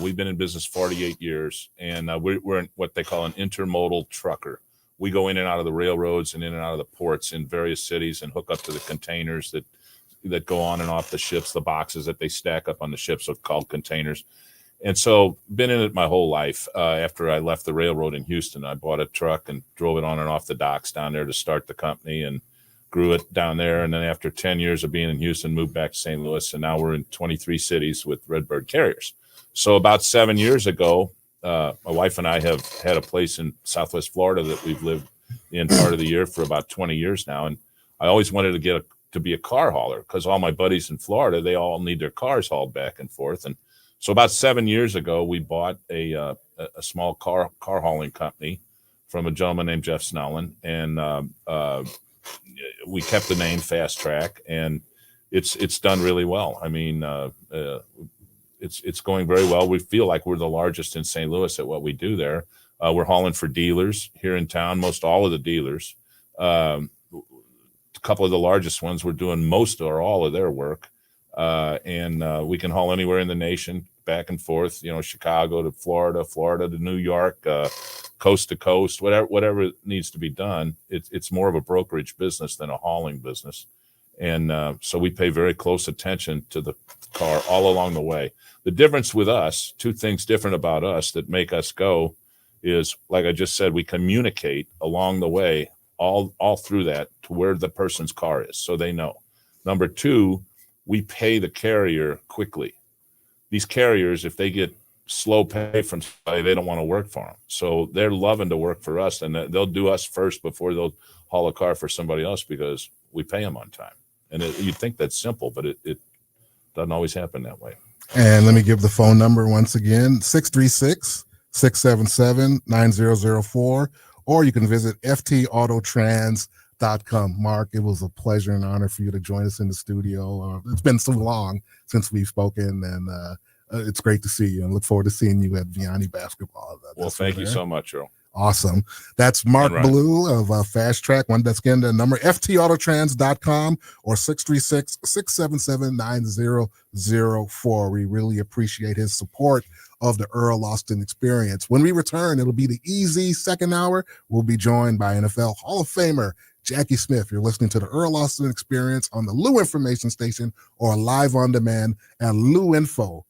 We've been in business 48 years, and we're in what they call an intermodal trucker. We go in and out of the railroads and in and out of the ports in various cities and hook up to the containers that go on and off the ships, the boxes that they stack up on the ships are called containers. And so been in it my whole life. After I left the railroad in Houston, I bought a truck and drove it on and off the docks down there to start the company and grew it down there. And then after 10 years of being in Houston, moved back to St. Louis. And now we're in 23 cities with Redbird Carriers. So about 7 years ago, my wife and I have had a place in Southwest Florida that we've lived in part of the year for about 20 years now. And I always wanted to be a car hauler because all my buddies in Florida, they all need their cars hauled back and forth. And so about 7 years ago, we bought a small car hauling company from a gentleman named Jeff Snellen. And we kept the name Fast Track, and it's done really well. I mean, it's going very well. We feel like we're the largest in St. Louis at what we do there. We're hauling for dealers here in town, most all of the dealers. A couple of the largest ones, we're doing most or all of their work. And we can haul anywhere in the nation, back and forth, Chicago to Florida, Florida to New York, coast to coast, whatever needs to be done. It's more of a brokerage business than a hauling business. And so we pay very close attention to the car all along the way. The difference with us, two things different about us that make us go is, like I just said, we communicate along the way, all through that to where the person's car is, so they know. Number two, we pay the carrier quickly. These carriers, if they get slow pay from somebody, they don't want to work for them. So they're loving to work for us, and they'll do us first before they'll haul a car for somebody else because we pay them on time. And you'd think that's simple, but it doesn't always happen that way. And let me give the phone number once again, 636-677-9004, or you can visit ftautotrans.com. Mark, it was a pleasure and honor for you to join us in the studio. It's been so long since we've spoken, and it's great to see you, and look forward to seeing you at Vianney Basketball. Well, thank you so much, Earl. Awesome. That's Mark Right. Belew of Fast Track. One that's again the number ftautotrans.com or 636-677-9004. We really appreciate his support of the Earl Austin Experience. When we return, it'll be the easy second hour. We'll be joined by NFL Hall of Famer Jackie Smith. You're listening to the Earl Austin Experience on the Lou Information Station or live on demand at louinfo.com.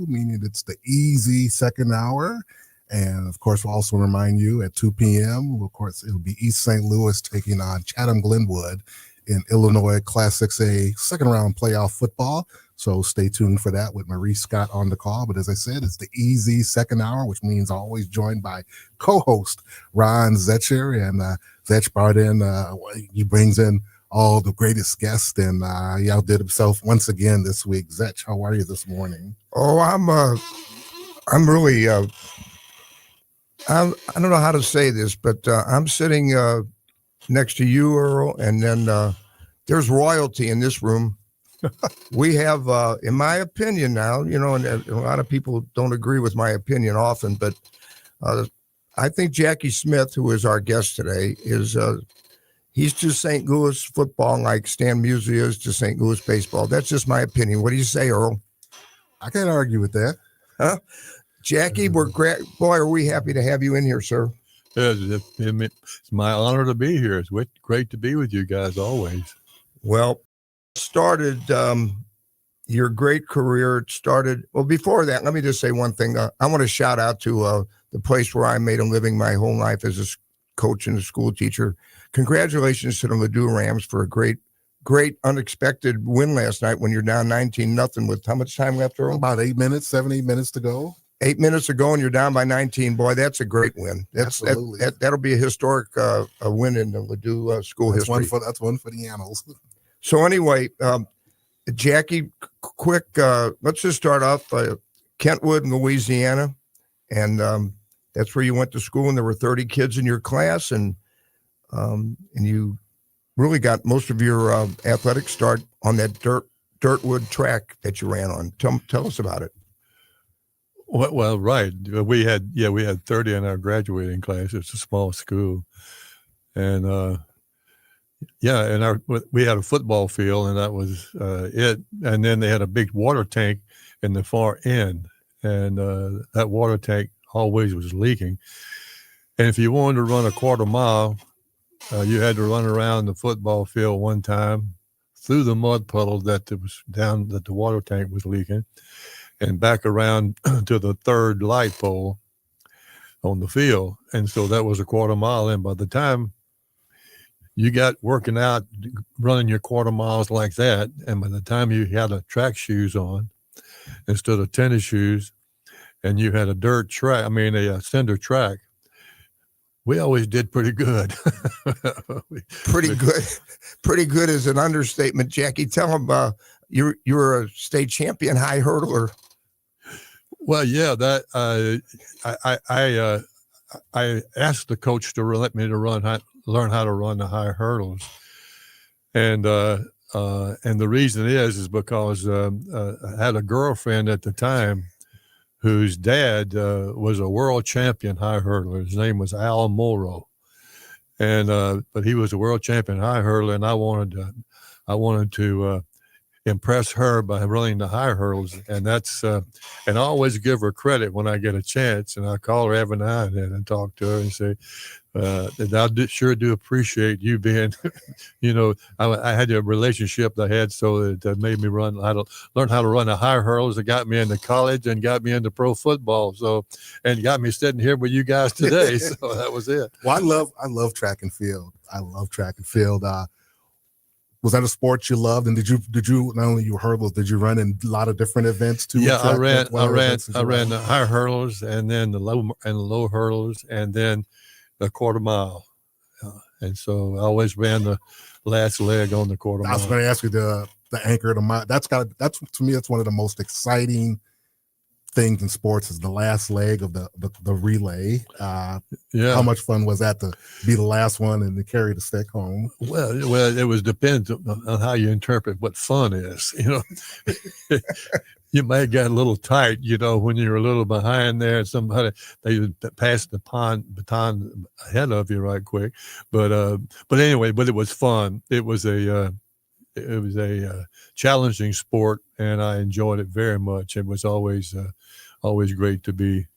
meaning it's the easy second hour. And of course, we'll also remind you at 2 p.m., of course, it'll be East St. Louis taking on Chatham Glenwood in Illinois Class 6A second round playoff football. So stay tuned for that with Marie Scott on the call. But as I said, it's the easy second hour, which means always joined by co-host Ron Zetcher. And Zetch brought in, he brings in all the greatest guests, and he outdid himself once again this week. Zetch, how are you this morning? Oh, I'm really, I don't know how to say this, but I'm sitting next to you, Earl, and then there's royalty in this room. We have, in my opinion now, and a lot of people don't agree with my opinion often, but I think Jackie Smith, who is our guest today, he's to St. Louis football like Stan Musial is to St. Louis baseball. That's just my opinion. What do you say, Earl? I can't argue with that. Huh? Jackie, we're great. Boy, are we happy to have you in here, sir. It's my honor to be here. It's great to be with you guys always. Well, started your great career. It started, well, before that, let me just say one thing. I want to shout out to the place where I made a living my whole life as a coach and a school teacher. Congratulations to the Belew Rams for a great unexpected win last night when you're down 19-0 with how much time left, Earl? About 8 minutes, 7, 8 minutes to go. 8 minutes ago and you're down by 19. Boy, that's a great win. Absolutely. That'll be a historic win in the Belew school history. That's one for the annals. So anyway, Jackie, quick, let's just start off Kentwood, Louisiana. And that's where you went to school, and there were 30 kids in your class, and you really got most of your athletic start on that dirtwood track that you ran on. Tell us about it. Well, right. We had 30 in our graduating class. It's a small school, and we had a football field, and that was it. And then they had a big water tank in the far end, and that water tank always was leaking. And if you wanted to run a quarter mile, you had to run around the football field one time through the mud puddle that was down, that the water tank was leaking, and back around to the third light pole on the field. And so that was a quarter mile. And by the time you got working out, running your quarter miles like that, and by the time you had a track shoes on instead of tennis shoes, and you had a cinder track, we always did pretty good. Pretty good is an understatement. Jackie, tell them you were a state champion high hurdler. Well, yeah, that I asked the coach to let me learn how to run the high hurdles, and the reason is because I had a girlfriend at the time whose dad was a world champion high hurdler. His name was Al Morrow, and but he was a world champion high hurdler, and I wanted to impress her by running the high hurdles, and that's and I always give her credit when I get a chance, and I call her every now and then and talk to her and say, I sure do appreciate you being, I had a relationship I had, so that made me learn how to run the high hurdles. It got me into college and got me into pro football. So, and got me sitting here with you guys today. So that was it. Well, I love track and field. I love track and field. Was that a sport you loved? And did you not only your hurdles, did you run in a lot of different events too? Yeah, I ran the high hurdles, and then the low hurdles, and then the quarter mile. And so I always ran the last leg on the quarter mile. I was going to ask you the anchor to mile. That's to me, that's one of the most exciting things in sports is the last leg of the relay. How much fun was that to be the last one and to carry the stick home? Well, it depends on how you interpret what fun is. You may get a little tight, when you're a little behind there, and they pass the baton ahead of you right quick. But anyway, it was fun. It was a challenging sport, and I enjoyed it very much. It was always great to be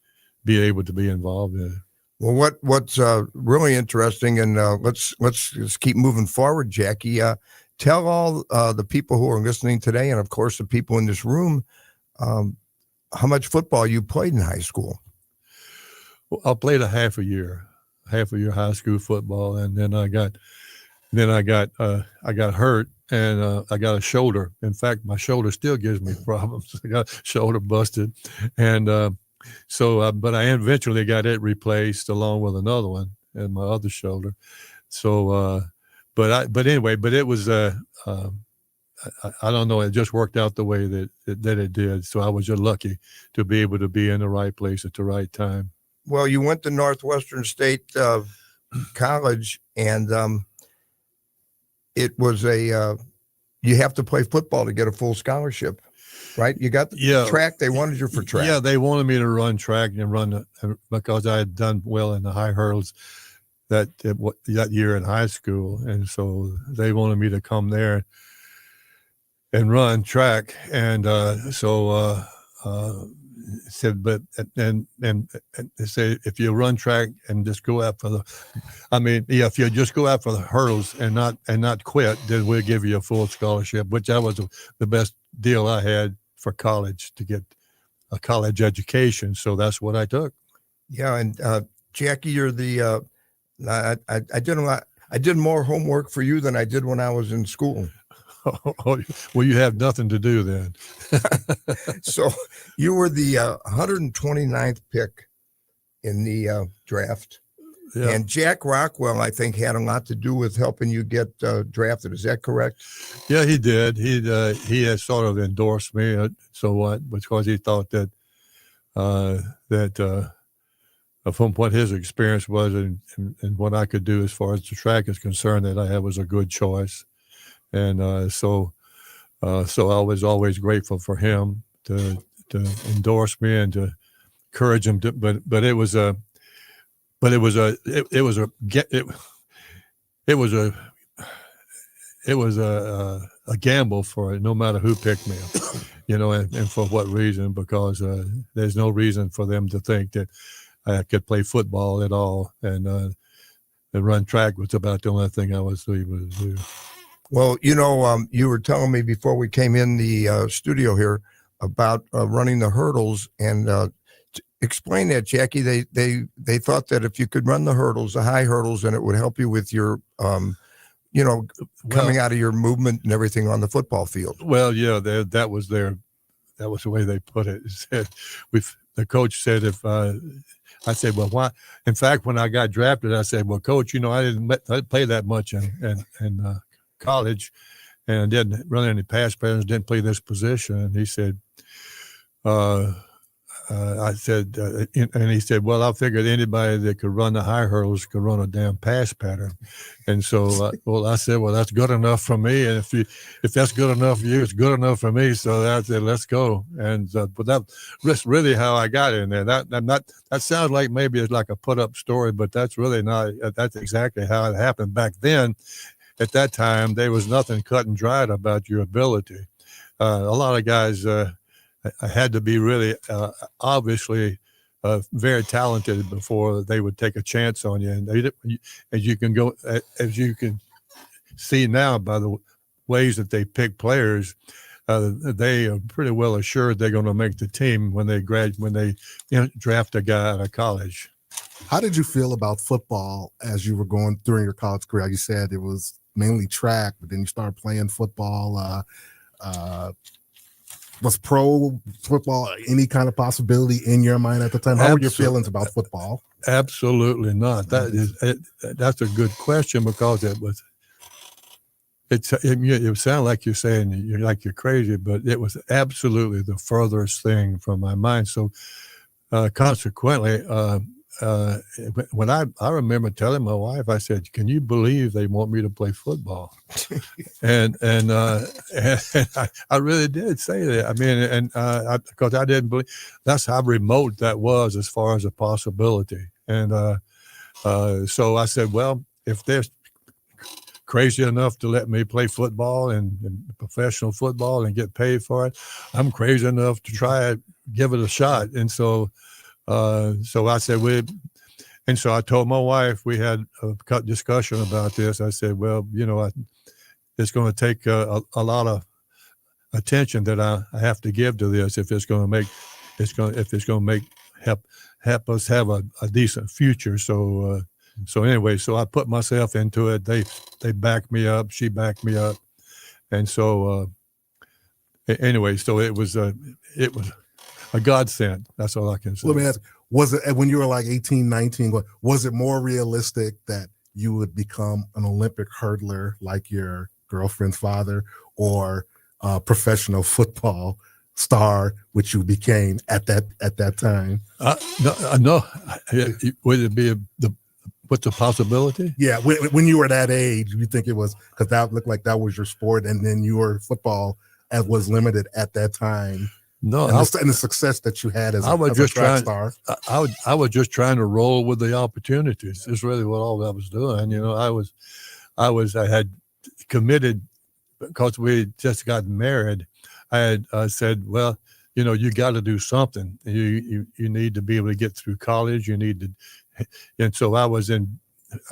able to be involved in it. Well, what's really interesting, and let's keep moving forward, Jackie. Tell all the people who are listening today, and of course the people in this room, how much football you played in high school. Well, I played a half a year high school football, and then I got hurt, and I got a shoulder. In fact, my shoulder still gives me problems. I got shoulder busted, and but I eventually got it replaced along with another one in my other shoulder. So, but anyway, it was I don't know. It just worked out the way that it did. So I was just lucky to be able to be in the right place at the right time. Well, you went to Northwestern State College, and it was you have to play football to get a full scholarship, right? You got the track. They wanted you for track. Yeah, they wanted me to run track and because I had done well in the high hurdles that year in high school, and so they wanted me to come there and run track, and said, but and they say if you run track and just go out for if you just go out for the hurdles and not quit, then we'll give you a full scholarship, which that was the best deal I had for college, to get a college education. So that's what I took. Yeah, and Jackie, you're the I did more homework for you than I did when I was in school. Well, you have nothing to do then. So you were the 129th pick in the draft. Yeah. And Jack Rockwell, I think, had a lot to do with helping you get drafted. Is that correct? Yeah, he did. He had sort of endorsed me, because he thought that from what his experience was and what I could do as far as the track is concerned, that I was a good choice. And so I was always grateful for him to endorse me and to encourage him to. But it was a gamble for it, no matter who picked me, and for what reason, because there's no reason for them to think that I could play football at all, and run track was about the only thing I was able to do. Well, you were telling me before we came in the studio here about running the hurdles, and explain that, Jackie. They thought that if you could run the hurdles, the high hurdles, and it would help you with your, coming out of your movement and everything on the football field. Well, yeah, that was the way they put it. The coach said I said, well, why? In fact, when I got drafted, I said, well, Coach, I didn't play that much in college, and I didn't run any pass patterns, didn't play this position. And he said, I said, and he said, well, I figured anybody that could run the high hurdles could run a damn pass pattern. And so, I said, well, that's good enough for me. And if that's good enough for you, it's good enough for me. So I said, let's go. And but that's really how I got in there. That sounds like maybe it's like a put up story, but that's really not. That's exactly how it happened back then. At that time, there was nothing cut and dried about your ability. A lot of guys had to be really obviously very talented before they would take a chance on you. And as you can see now by the ways that they pick players, they are pretty well assured they're going to make the team when they draft a guy out of college. How did you feel about football as you were going during your college career? Like you said, it was mainly track, but then you started playing football. Was pro football any kind of possibility in your mind at the time? How were your feelings about football? Absolutely not. That's a good question, because it sound like you're saying you're crazy, but it was absolutely the furthest thing from my mind. So consequently, when I remember telling my wife, I said, "Can you believe they want me to play football?" and I really did say that. I mean, because I didn't believe, that's how remote that was as far as a possibility. And so I said, well, if they're crazy enough to let me play football and professional football and get paid for it, I'm crazy enough to try it, give it a shot. And so I said, and so I told my wife, we had a discussion about this. I said, well, it's going to take a lot of attention that I have to give to this if it's going to make it's going to help us have a decent future. So anyway, so I put myself into it. They backed me up. She backed me up, and so anyway, so it was a godsend. That's all I can say. Let me ask, was it when you were like 18, 19, was it more realistic that you would become an Olympic hurdler like your girlfriend's father, or a professional football star, which you became at that time? No. Would it be what's the possibility? Yeah, when you were that age, you think it was, because that looked like that was your sport, and then your football was limited at that time. No, and the success that you had as a track star. I was just trying to roll with the opportunities. Is really what all I was doing. You know, I had committed because we had just gotten married. I had said, well, you know, you got to do something. You need to be able to get through college. You need to, and so I was in,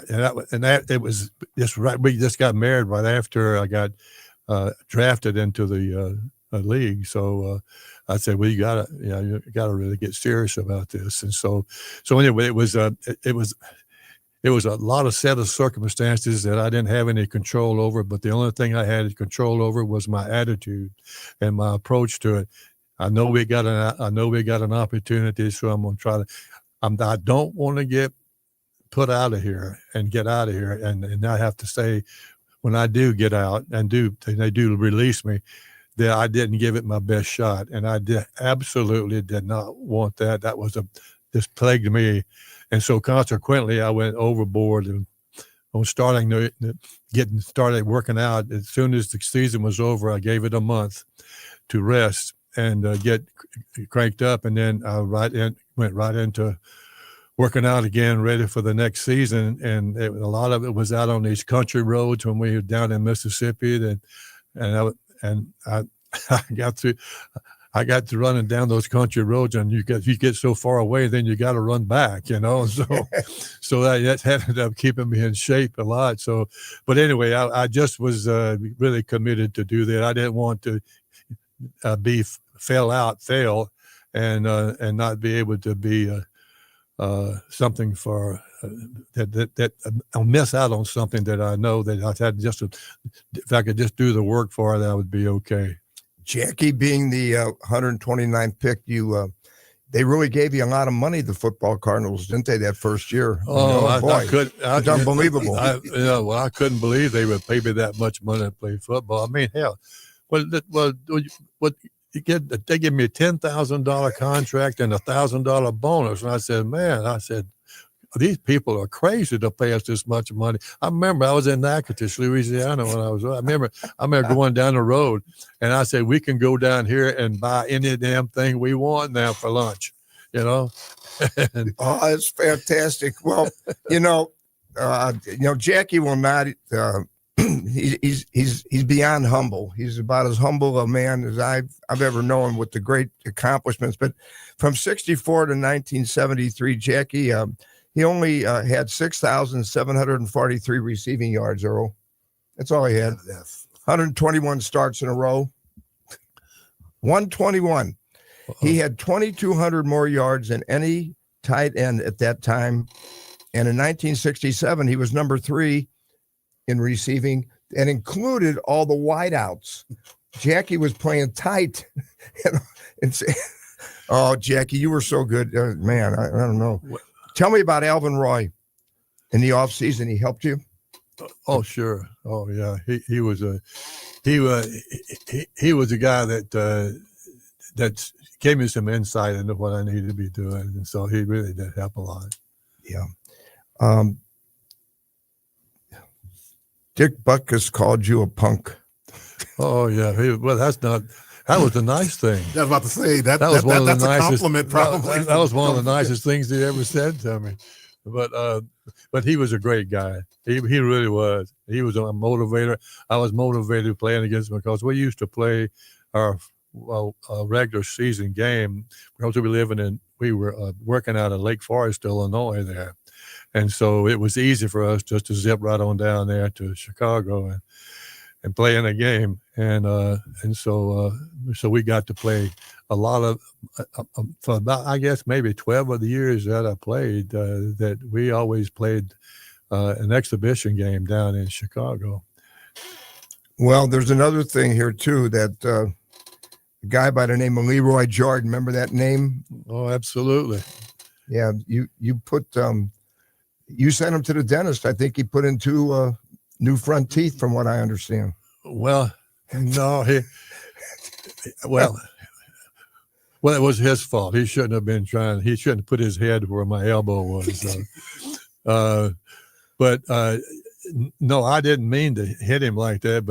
and that it was just right. We just got married right after I got drafted into the league. So I said, well, you gotta really get serious about this. And so anyway, it was a lot of set of circumstances that I didn't have any control over, but the only thing I had control over was my attitude and my approach to it. I know we got an opportunity, so I'm going to try to, I don't want to get put out of here and get out of here. And I have to say, when I do get out and they do release me, that I didn't give it my best shot. And I absolutely did not want that. That was this plagued me. And so consequently, I went overboard and on getting started working out. As soon as the season was over, I gave it a month to rest and get cranked up. And then I went right into working out again, ready for the next season. And a lot of it was out on these country roads when we were down in Mississippi. And I got to running down those country roads, and you get so far away, then you got to run back, you know. So that ended up keeping me in shape a lot. So, but anyway, I just was really committed to do that. I didn't want to fail, and not be able to be something for that I'll miss out on something that I know that I had if I could just do the work for it, that would be okay. Jackie, being the 129th pick, they really gave you a lot of money, the football Cardinals, didn't they, that first year? Oh, boy, it's unbelievable. I couldn't believe they would pay me that much money to play football. I mean, hell, they give me a $10,000 contract and $1,000 bonus, and I said, these people are crazy to pay us this much money. I remember I was in Natchitoches, Louisiana when I remember going down the road, and I said, we can go down here and buy any damn thing we want now for lunch, you know? Oh, it's fantastic. Well, Jackie will not, he's beyond humble. He's about as humble a man as I've ever known, with the great accomplishments. But from 64 to 1973, Jackie, he only had 6,743 receiving yards, Earl. That's all he had. Yes. 121 starts in a row. 121. He had 2,200 more yards than any tight end at that time. And in 1967, he was number 3 in receiving and included all the wideouts. Jackie was playing tight. Oh, Jackie, you were so good. Man, I don't know. Tell me about Alvin Roy in the offseason. He helped you? Oh, sure. Oh, yeah. He was a guy that gave me some insight into what I needed to be doing, and so he really did help a lot. Yeah. Dick Butkus called you a punk. Oh yeah. That was a nice thing. I was about to say that's a compliment, probably. That was one of the nicest things he ever said to me. But he was a great guy. He really was. He was a motivator. I was motivated playing against him because we used to play our regular season game because we were working out in Lake Forest, Illinois there. And so it was easy for us just to zip right on down there to Chicago. and play in a game, and so we got to play a lot of for about, I guess, maybe 12 of the years that I played, that we always played an exhibition game down in Chicago. Well, there's another thing here too, that a guy by the name of Leroy Jordan. Remember that name? Oh, absolutely. Yeah, you put you sent him to the dentist. I think he put in 2 new front teeth, from what I understand. Well, no, well, it was his fault. He shouldn't have been trying. He shouldn't have put his head where my elbow was. But no, I didn't mean to hit him like that.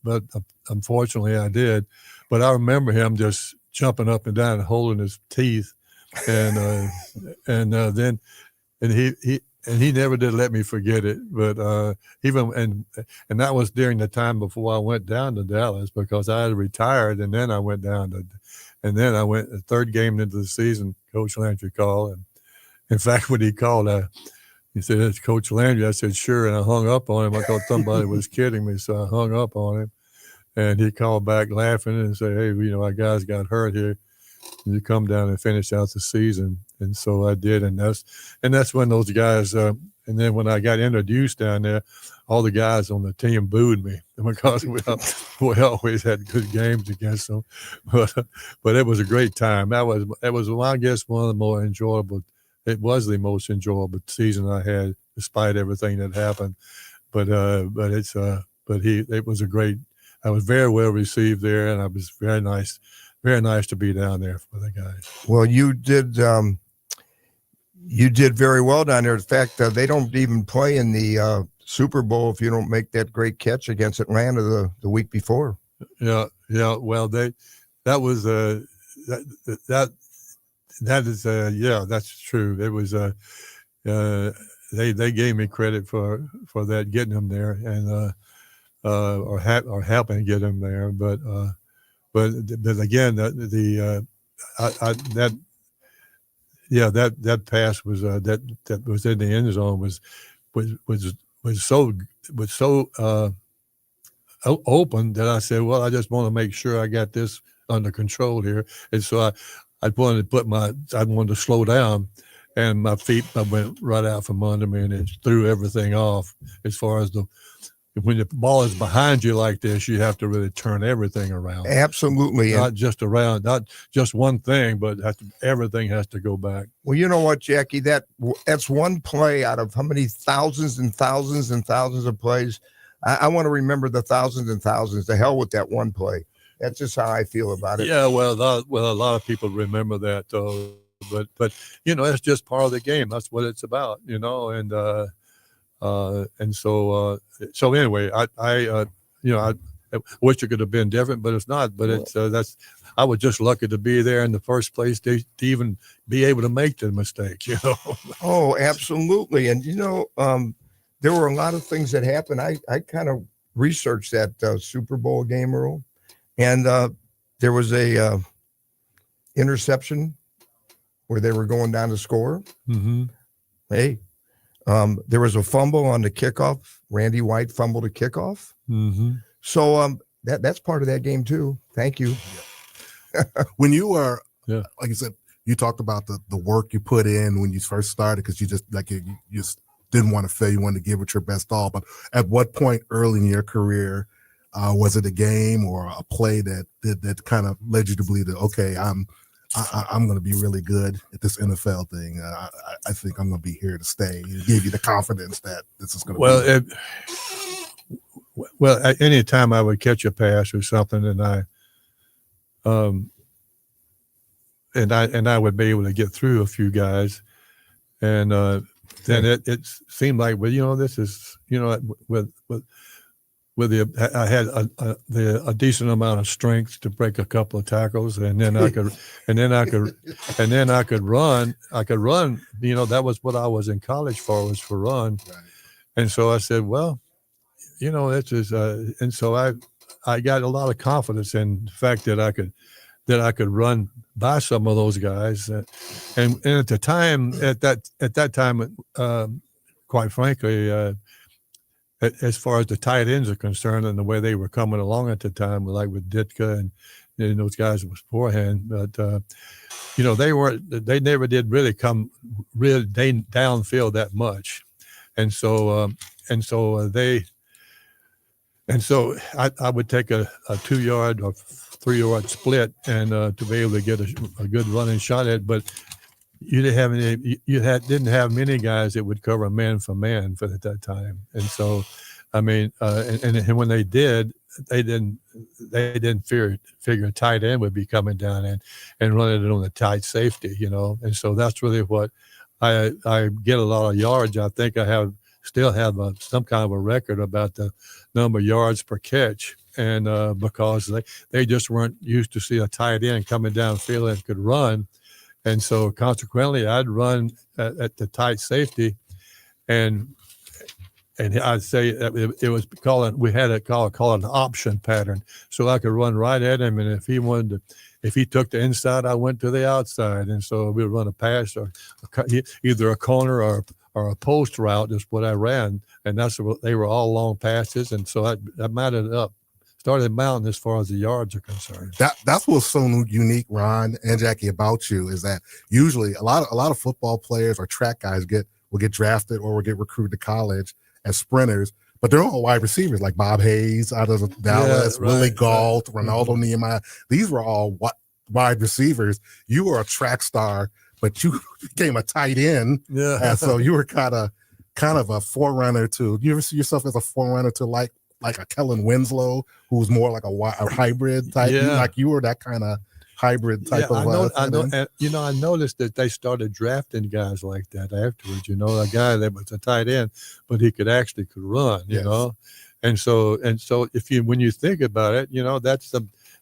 But unfortunately, I did. But I remember him just jumping up and down and holding his teeth, and he never did let me forget it. But and that was during the time before I went down to Dallas, because I had retired, and then I went down to, and then I went the third game into the season. Coach Landry called, and in fact, when he called, he said, "It's Coach Landry." I said, "Sure," and I hung up on him. I thought somebody was kidding me, so I hung up on him. And he called back laughing and said, "Hey, our guys got hurt here. You come down and finish out the season." And so I did, and that's when those guys. And then when I got introduced down there, all the guys on the team booed me because we always had good games against them. But it was a great time. It was I guess one of the more enjoyable. It was the most enjoyable season I had, despite everything that happened. But it was a great. I was very well received there, and I was very nice to be down there for the guys. Well, you did very well down there. In fact, they don't even play in the Super Bowl if you don't make that great catch against Atlanta the week before. Yeah. Well, that is that's true. It was they gave me credit for that, getting them there, and or helping get them there. But again, that pass was that was in the end zone was so open that I said, well, I just want to make sure I got this under control here, and so I wanted to slow down, and my feet went right out from under me, and it threw everything off. As far as when the ball is behind you like this, you have to really turn everything around. Absolutely. Not just one thing, but everything has to go back. Well, you know what, Jackie, that's one play out of how many thousands and thousands and thousands of plays. I want to remember the thousands and thousands. To hell with that one play. That's just how I feel about it. Yeah, well, a lot of people remember that, though. But it's just part of the game. That's what it's about, and so anyway, I wish it could have been different, but it's not. But I was just lucky to be there in the first place to even be able to make the mistake. Oh, absolutely. And there were a lot of things that happened. I kind of researched that Super Bowl game, Earl. And there was a interception where they were going down to score. Mm-hmm. Hey, there was a fumble on the kickoff. Randy White fumbled a kickoff. Mm-hmm. So that's part of that game too. Thank you. When you were, like you said, you talked about the work you put in when you first started, because you just you just didn't want to fail. You wanted to give it your best all. But at what point early in your career, was it a game or a play that kind of led you to believe that, okay, I'm going to be really good at this NFL thing. I think I'm going to be here to stay. It gave you the confidence that this is going to be. Well, any time I would catch a pass or something, and I would be able to get through a few guys, and then it seemed like, well, this is, I had a decent amount of strength to break a couple of tackles, and then I could run. That was what I was in college for, was for run. Right. And so I said, well, this is, and so I got a lot of confidence in the fact that I could run by some of those guys, and at the time, at that time, quite frankly, as far as the tight ends are concerned and the way they were coming along at the time, like with Ditka and those guys beforehand. But they never did really come really downfield that much, and so I would take a 2-yard or 3-yard split and to be able to get a good running shot at it. But you didn't have didn't have many guys that would cover man for man for at that time. And so, I mean, and when they did, they didn't figure a tight end would be coming down and running it on the tight safety, And so that's really what I get a lot of yards. I think I still have some kind of a record about the number of yards per catch. And because they just weren't used to see a tight end coming downfield and could run. And so consequently, I'd run at the tight safety, and I'd say it was we had it called an option pattern. So I could run right at him, and if he took the inside, I went to the outside, and so we'd run a pass or either a corner or a post route is what I ran, and they were all long passes, and so I mounted up. Started mounting as far as the yards are concerned. That's what's so unique, Ron and Jackie, about you is that usually a lot of football players or track guys will get drafted or will get recruited to college as sprinters, but they're all wide receivers like Bob Hayes out of Dallas, Willie Gault, Ronaldo Nehemiah. These were all wide receivers. You were a track star, but you became a tight end. Yeah. And so you were kind of a forerunner to. You ever see yourself as a forerunner to like a Kellen Winslow, who's more like a hybrid type. Yeah. You were that kind of hybrid type of. I know. And, I noticed that they started drafting guys like that afterwards. A guy that was a tight end, but he could run. Yes. And so when you think about it,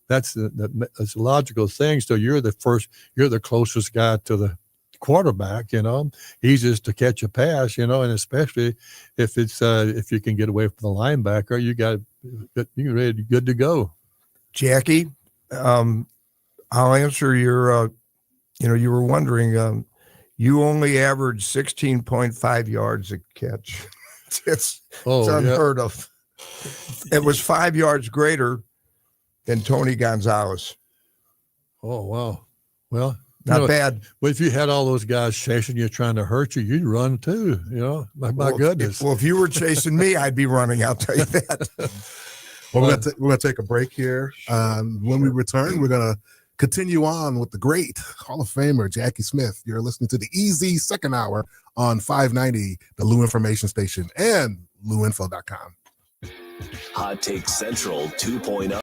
that's the logical thing. So you're the closest guy to the quarterback, easiest to catch a pass, and especially if it's if you can get away from the linebacker, you're ready, good to go. Jackie, I'll answer your you were wondering, you only averaged 16.5 yards a catch. It's unheard of. It was 5 yards greater than Tony Gonzalez. Oh, wow. Well, not bad. But if you had all those guys chasing you, trying to hurt you, you'd run too. My goodness. If you were chasing me, I'd be running. I'll tell you that. Well, we're going to take a break here. When we return, we're going to continue on with the great Hall of Famer, Jackie Smith. You're listening to the Easy Second Hour on 590, the Lou Information Station, and LouInfo.com. Hot Take Central 2.0.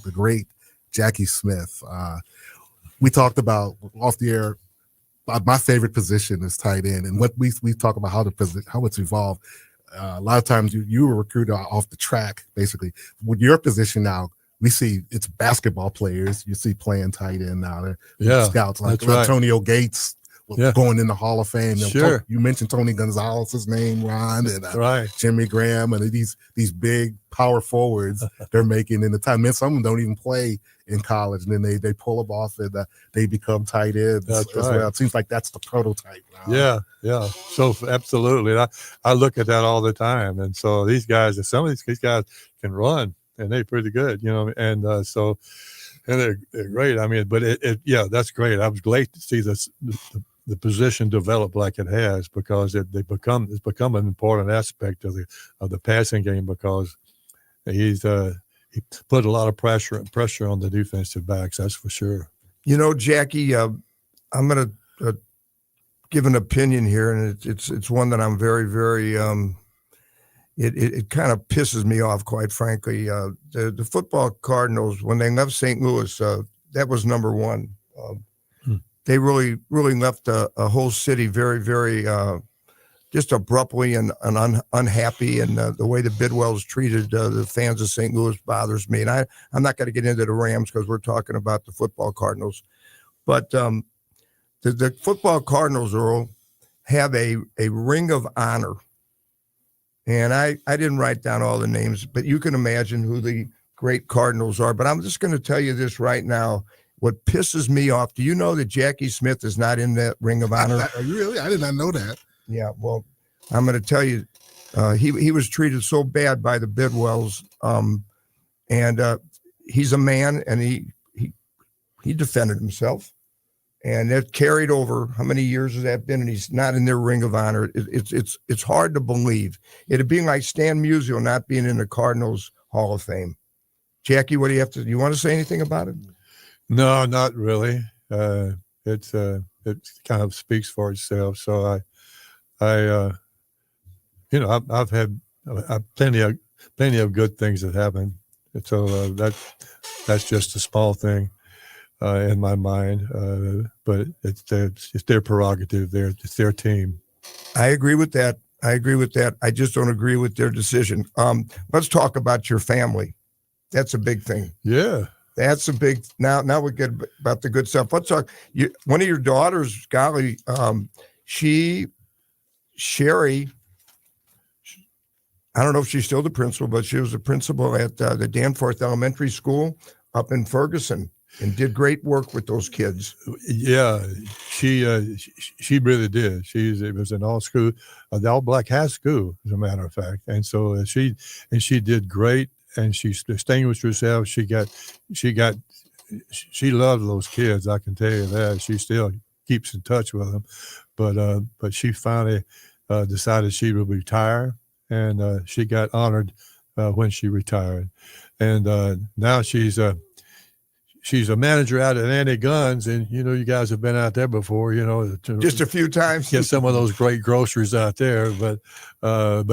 the great Jackie Smith. We talked about off the air. My favorite position is tight end, and what we talk about how it's evolved. A lot of times you were recruited off the track, basically. With your position now, we see it's basketball players. You see playing tight end now. They're scouts like Antonio Gates going in the Hall of Fame. Sure. You mentioned Tony Gonzalez's name, Ron, and Jimmy Graham, and these big power forwards they're making in the time. Man, some of them don't even play in college, and then they pull them off and they become tight ends as well. It seems like that's the prototype now. Yeah. So absolutely, I look at that all the time, and so these guys, some of these guys can run, and they're pretty good, and they're great. I mean, but that's great. I was glad to see this. The position develop like it has, because it's become an important aspect of the passing game, because he put a lot of pressure on the defensive backs. That's for sure. Jackie, I'm going to give an opinion here, and it's one that I'm very, very. It kind of pisses me off, quite frankly. The football Cardinals, when they left St. Louis, that was number one. They really, really left a whole city very, very just abruptly and unhappy. And the way the Bidwells treated the fans of St. Louis bothers me. And I'm not going to get into the Rams because we're talking about the football Cardinals. But the football Cardinals, Earl, have a ring of honor. And I didn't write down all the names, but you can imagine who the great Cardinals are. But I'm just going to tell you this right now. What pisses me off, do you know that Jackie Smith is not in that ring of honor? Are you really? I did not know that. Yeah, well, I'm going to tell you, he was treated so bad by the Bidwells, and he's a man, and he defended himself, and that carried over. How many years has that been? And he's not in their ring of honor. It's hard to believe. It'd be like Stan Musial not being in the Cardinals Hall of Fame. Jackie, what do you have to? You want to say anything about it? No, not really. It kind of speaks for itself. So I've had plenty of good things that happen. So that's just a small thing in my mind. But it's their prerogative. It's their team. I agree with that. I just don't agree with their decision. Let's talk about your family. That's a big thing. Yeah. That's a big. Now we get about the good stuff. Let's talk. One of your daughters, golly, Sherry. I don't know if she's still the principal, but she was the principal at the Danforth Elementary School up in Ferguson, and did great work with those kids. Yeah, she really did. It was an all school, the all black high school, as a matter of fact, and so she did great. And she distinguished herself. She loved those kids. I can tell you that. She still keeps in touch with them, but she finally decided she would retire, and she got honored when she retired, and now she's a manager out at Annie Gunn's, and you guys have been out there before, just a few times. Get some of those great groceries out there, but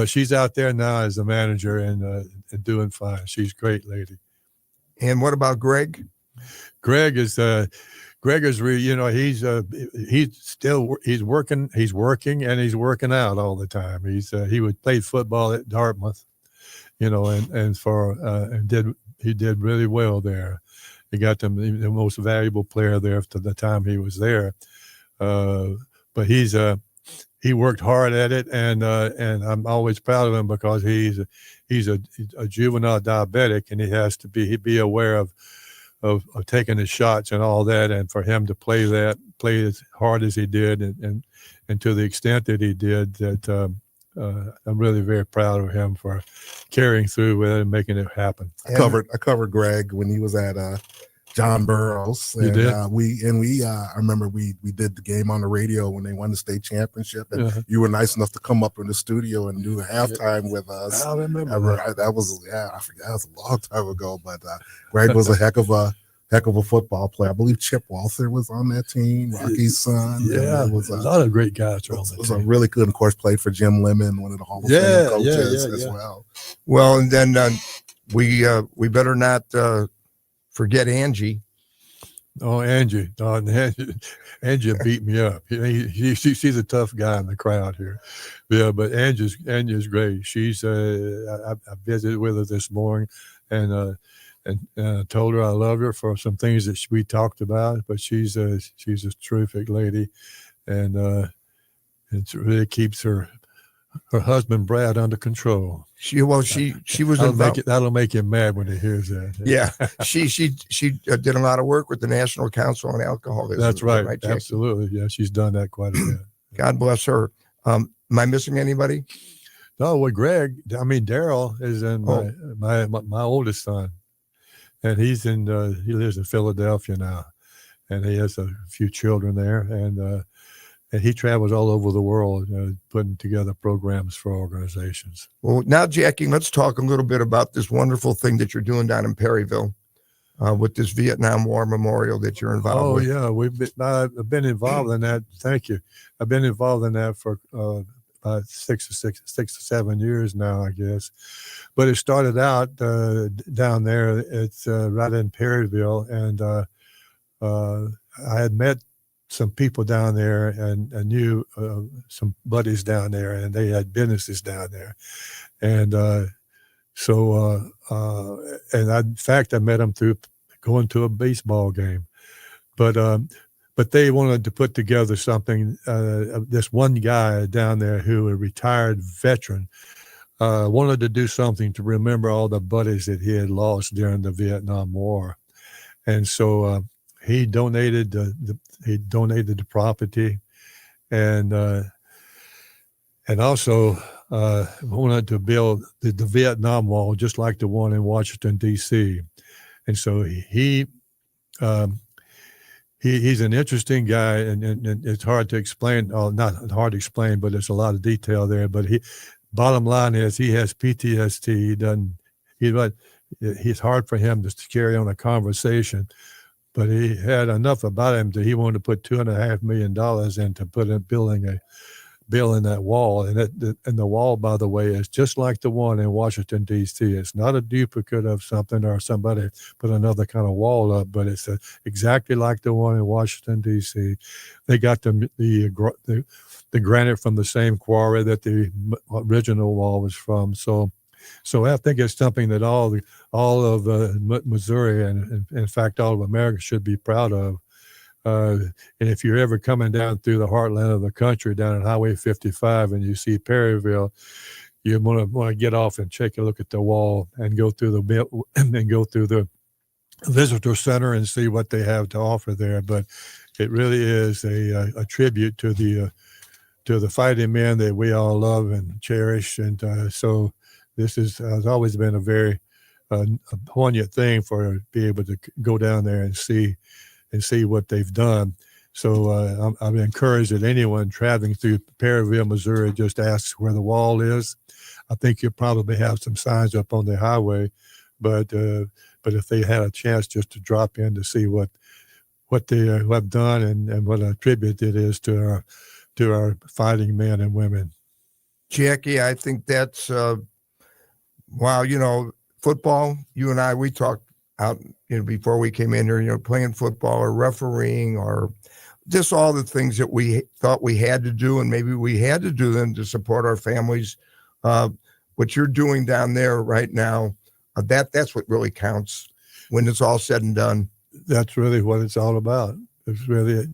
she's out there now as a manager and doing fine. She's a great lady. And what about Greg? Greg is really, he's working, and he's working out all the time. He would play football at Dartmouth, he did really well there. He got them the most valuable player there for the time he was there. But he worked hard at it, and I'm always proud of him, because he's a juvenile diabetic, and he has to be aware of taking his shots and all that, and for him to play as hard as he did, and to the extent that he did, that I'm really very proud of him for carrying through with it and making it happen. I covered Greg when he was at John Burroughs. And, you did? I remember we did the game on the radio when they won the state championship, and you were nice enough to come up in the studio and do halftime with us. I remember that was I forget, that was a long time ago, but Greg was a heck of a football player. I believe Chip Walther was on that team, Rocky's son. Yeah, it was a lot of great guys. It was a really good, of course, played for Jim Lemon, one of the Hall of Fame coaches as well. Well, and then we better not forget Angie. Oh, Angie. Oh, Angie beat me up. She's a tough guy in the crowd here. Yeah, but Angie's great. She's I visited with her this morning, and told her I love her for some things that we talked about. But she's a terrific lady, and it really keeps her husband Brad under control. She was that'll make him mad when he hears that. Yeah, she did a lot of work with the National Council on Alcoholism. That's right. Jackie? Absolutely. Yeah, she's done that quite a bit. God bless her. Am I missing anybody? No, well, Daryl is in my oldest son, and he lives in Philadelphia now, and he has a few children there, and he travels all over the world, putting together programs for organizations. Well, now, Jackie, let's talk a little bit about this wonderful thing that you're doing down in Perryville with this Vietnam War memorial that you're involved with. Oh, yeah. I've been involved in that. Thank you. I've been involved in that for about 6 to 7 years now, I guess. But it started out down there. It's right in Perryville, and I had met some people down there, and I knew some buddies down there, and they had businesses down there. And in fact, I met them through going to a baseball game. But they wanted to put together something. This one guy down there who a retired veteran wanted to do something to remember all the buddies that he had lost during the Vietnam War. And so he donated the property, and also wanted to build the Vietnam Wall just like the one in Washington D.C. And so he's an interesting guy, and it's hard to explain. Oh, not hard to explain, but there's a lot of detail there. But bottom line is he has PTSD. It's hard for him to carry on a conversation. But he had enough about him that he wanted to put $2.5 million into building that wall. And the wall, by the way, is just like the one in Washington, D.C. It's not a duplicate of something or somebody put another kind of wall up, but it's exactly like the one in Washington, D.C. They got the granite from the same quarry that the original wall was from. So I think it's something that all of Missouri and in fact all of America should be proud of. And if you're ever coming down through the heartland of the country, down on Highway 55, and you see Perryville, you want to get off and take a look at the wall and go through the visitor center and see what they have to offer there. But it really is a tribute to the fighting men that we all love and cherish, and so. This has always been a very poignant thing for be able to go down there and see what they've done. So I'm encouraged that anyone traveling through Perryville, Missouri, just asks where the wall is. I think you'll probably have some signs up on the highway, but if they had a chance just to drop in to see what they have done and what a tribute it is to our fighting men and women. Jackie, I think that's. Wow, football, you and I, we talked out, before we came in here, playing football or refereeing or just all the things that we thought we had to do, and maybe we had to do them to support our families. What you're doing down there right now, that's what really counts when it's all said and done. That's really what it's all about. It's really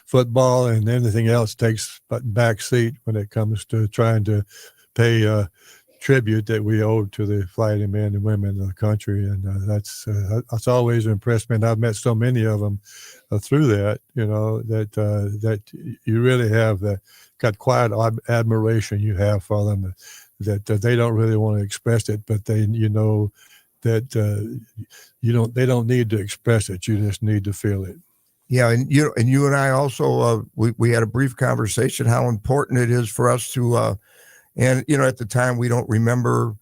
football, and anything else takes a back seat when it comes to trying to pay tribute that we owe to the fighting men and women of the country, and that's always impressed me. And I've met so many of them through that, that you really have got quiet admiration you have for them. That they don't really want to express it, but they, that they don't need to express it. You just need to feel it. Yeah, and you and I also we had a brief conversation how important it is for us to. And, at the time, we don't remember,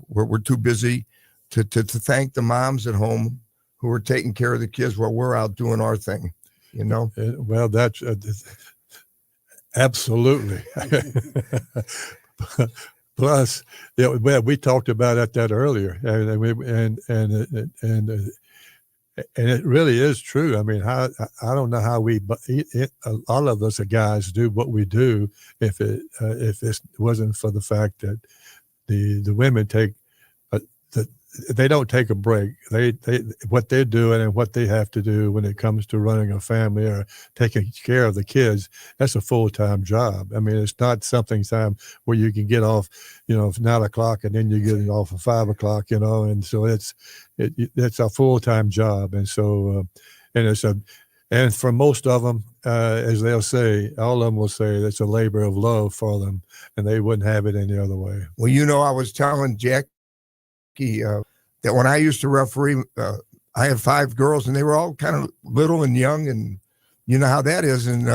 we're too busy to thank the moms at home who are taking care of the kids while we're out doing our thing, Well, that's absolutely. Plus, we talked about that earlier, and and it really is true. I mean, I don't know how a lot of us guys do what we do if it wasn't for the fact that the women take they don't take a break. They what they're doing and what they have to do when it comes to running a family or taking care of the kids, that's a full-time job. I mean, it's not something time where you can get off, 9:00 and then you get off at 5:00, and so it's a full-time job. And so, and for most of them, as they'll say, all of them will say that's a labor of love for them, and they wouldn't have it any other way. Well, I was telling Jackie that when I used to referee, I had 5 girls, and they were all kind of little and young, and you know how that is. And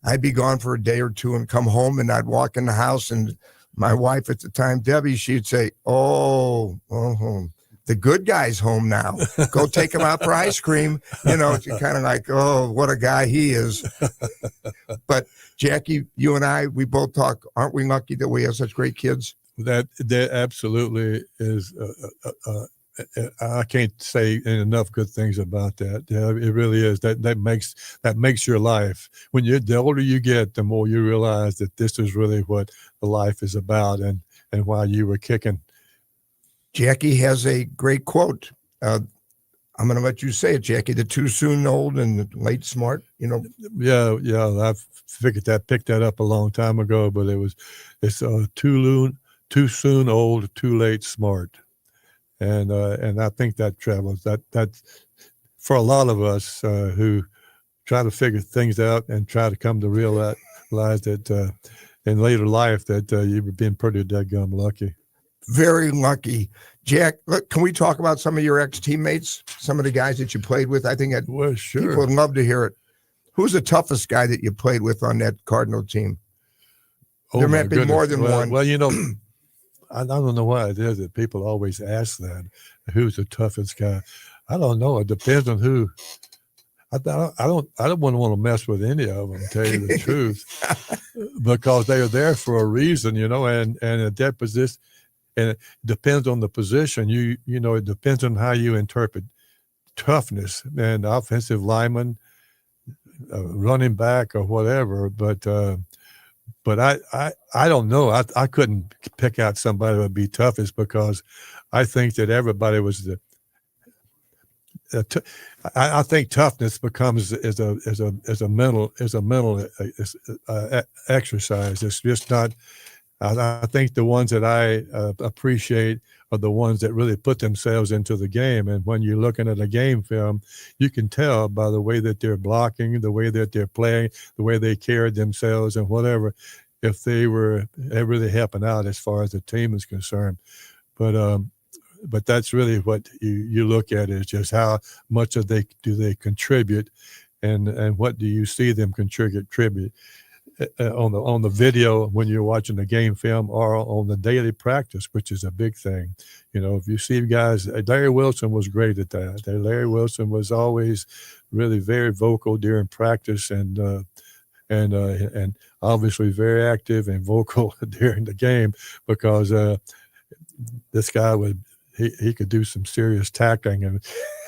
I'd be gone for a day or two and come home, and I'd walk in the house, and my wife at the time, Debbie, she'd say, "Oh, the good guy's home now. Go take him out for ice cream." It's kind of like, "Oh, what a guy he is." But Jackie, you and I, we both talk. Aren't we lucky that we have such great kids? That absolutely is. I can't say enough good things about that. It really is. That makes your life. When the older you get, the more you realize that this is really what the life is about, and why you were kicking. Jackie has a great quote. I'm going to let you say it, Jackie. The too soon old and the late smart. Yeah. I picked that up a long time ago, but it's too soon old, too late smart. And I think that travels. That for a lot of us who try to figure things out and try to come to realize that in later life that you've been pretty dadgum lucky. Very lucky. Jack, look, can we talk about some of your ex-teammates, some of the guys that you played with? I think sure. People would love to hear it. Who's the toughest guy that you played with on that Cardinal team? There might be more than one. Well, I don't know why it is that people always ask that. Who's the toughest guy? I don't know. It depends on who. I don't want to mess with any of them, to tell you the truth, because they are there for a reason, and at that position, and it depends on the position. It depends on how you interpret toughness, and offensive lineman, running back, or whatever. But I don't know. I couldn't pick out somebody that would be toughest, because I think that everybody was I think toughness becomes as a mental exercise. It's just not. I think the ones that I appreciate are the ones that really put themselves into the game. And when you're looking at a game film, you can tell by the way that they're blocking, the way that they're playing, the way they carried themselves, and whatever, if they're really helping out as far as the team is concerned. But that's really what you look at, is just how much do they contribute, and what do you see them contribute on the video when you're watching the game film, or on the daily practice, which is a big thing. If you see guys, Larry Wilson was great at that. Larry Wilson was always really very vocal during practice, and obviously very active and vocal during the game, because this guy he could do some serious tackling,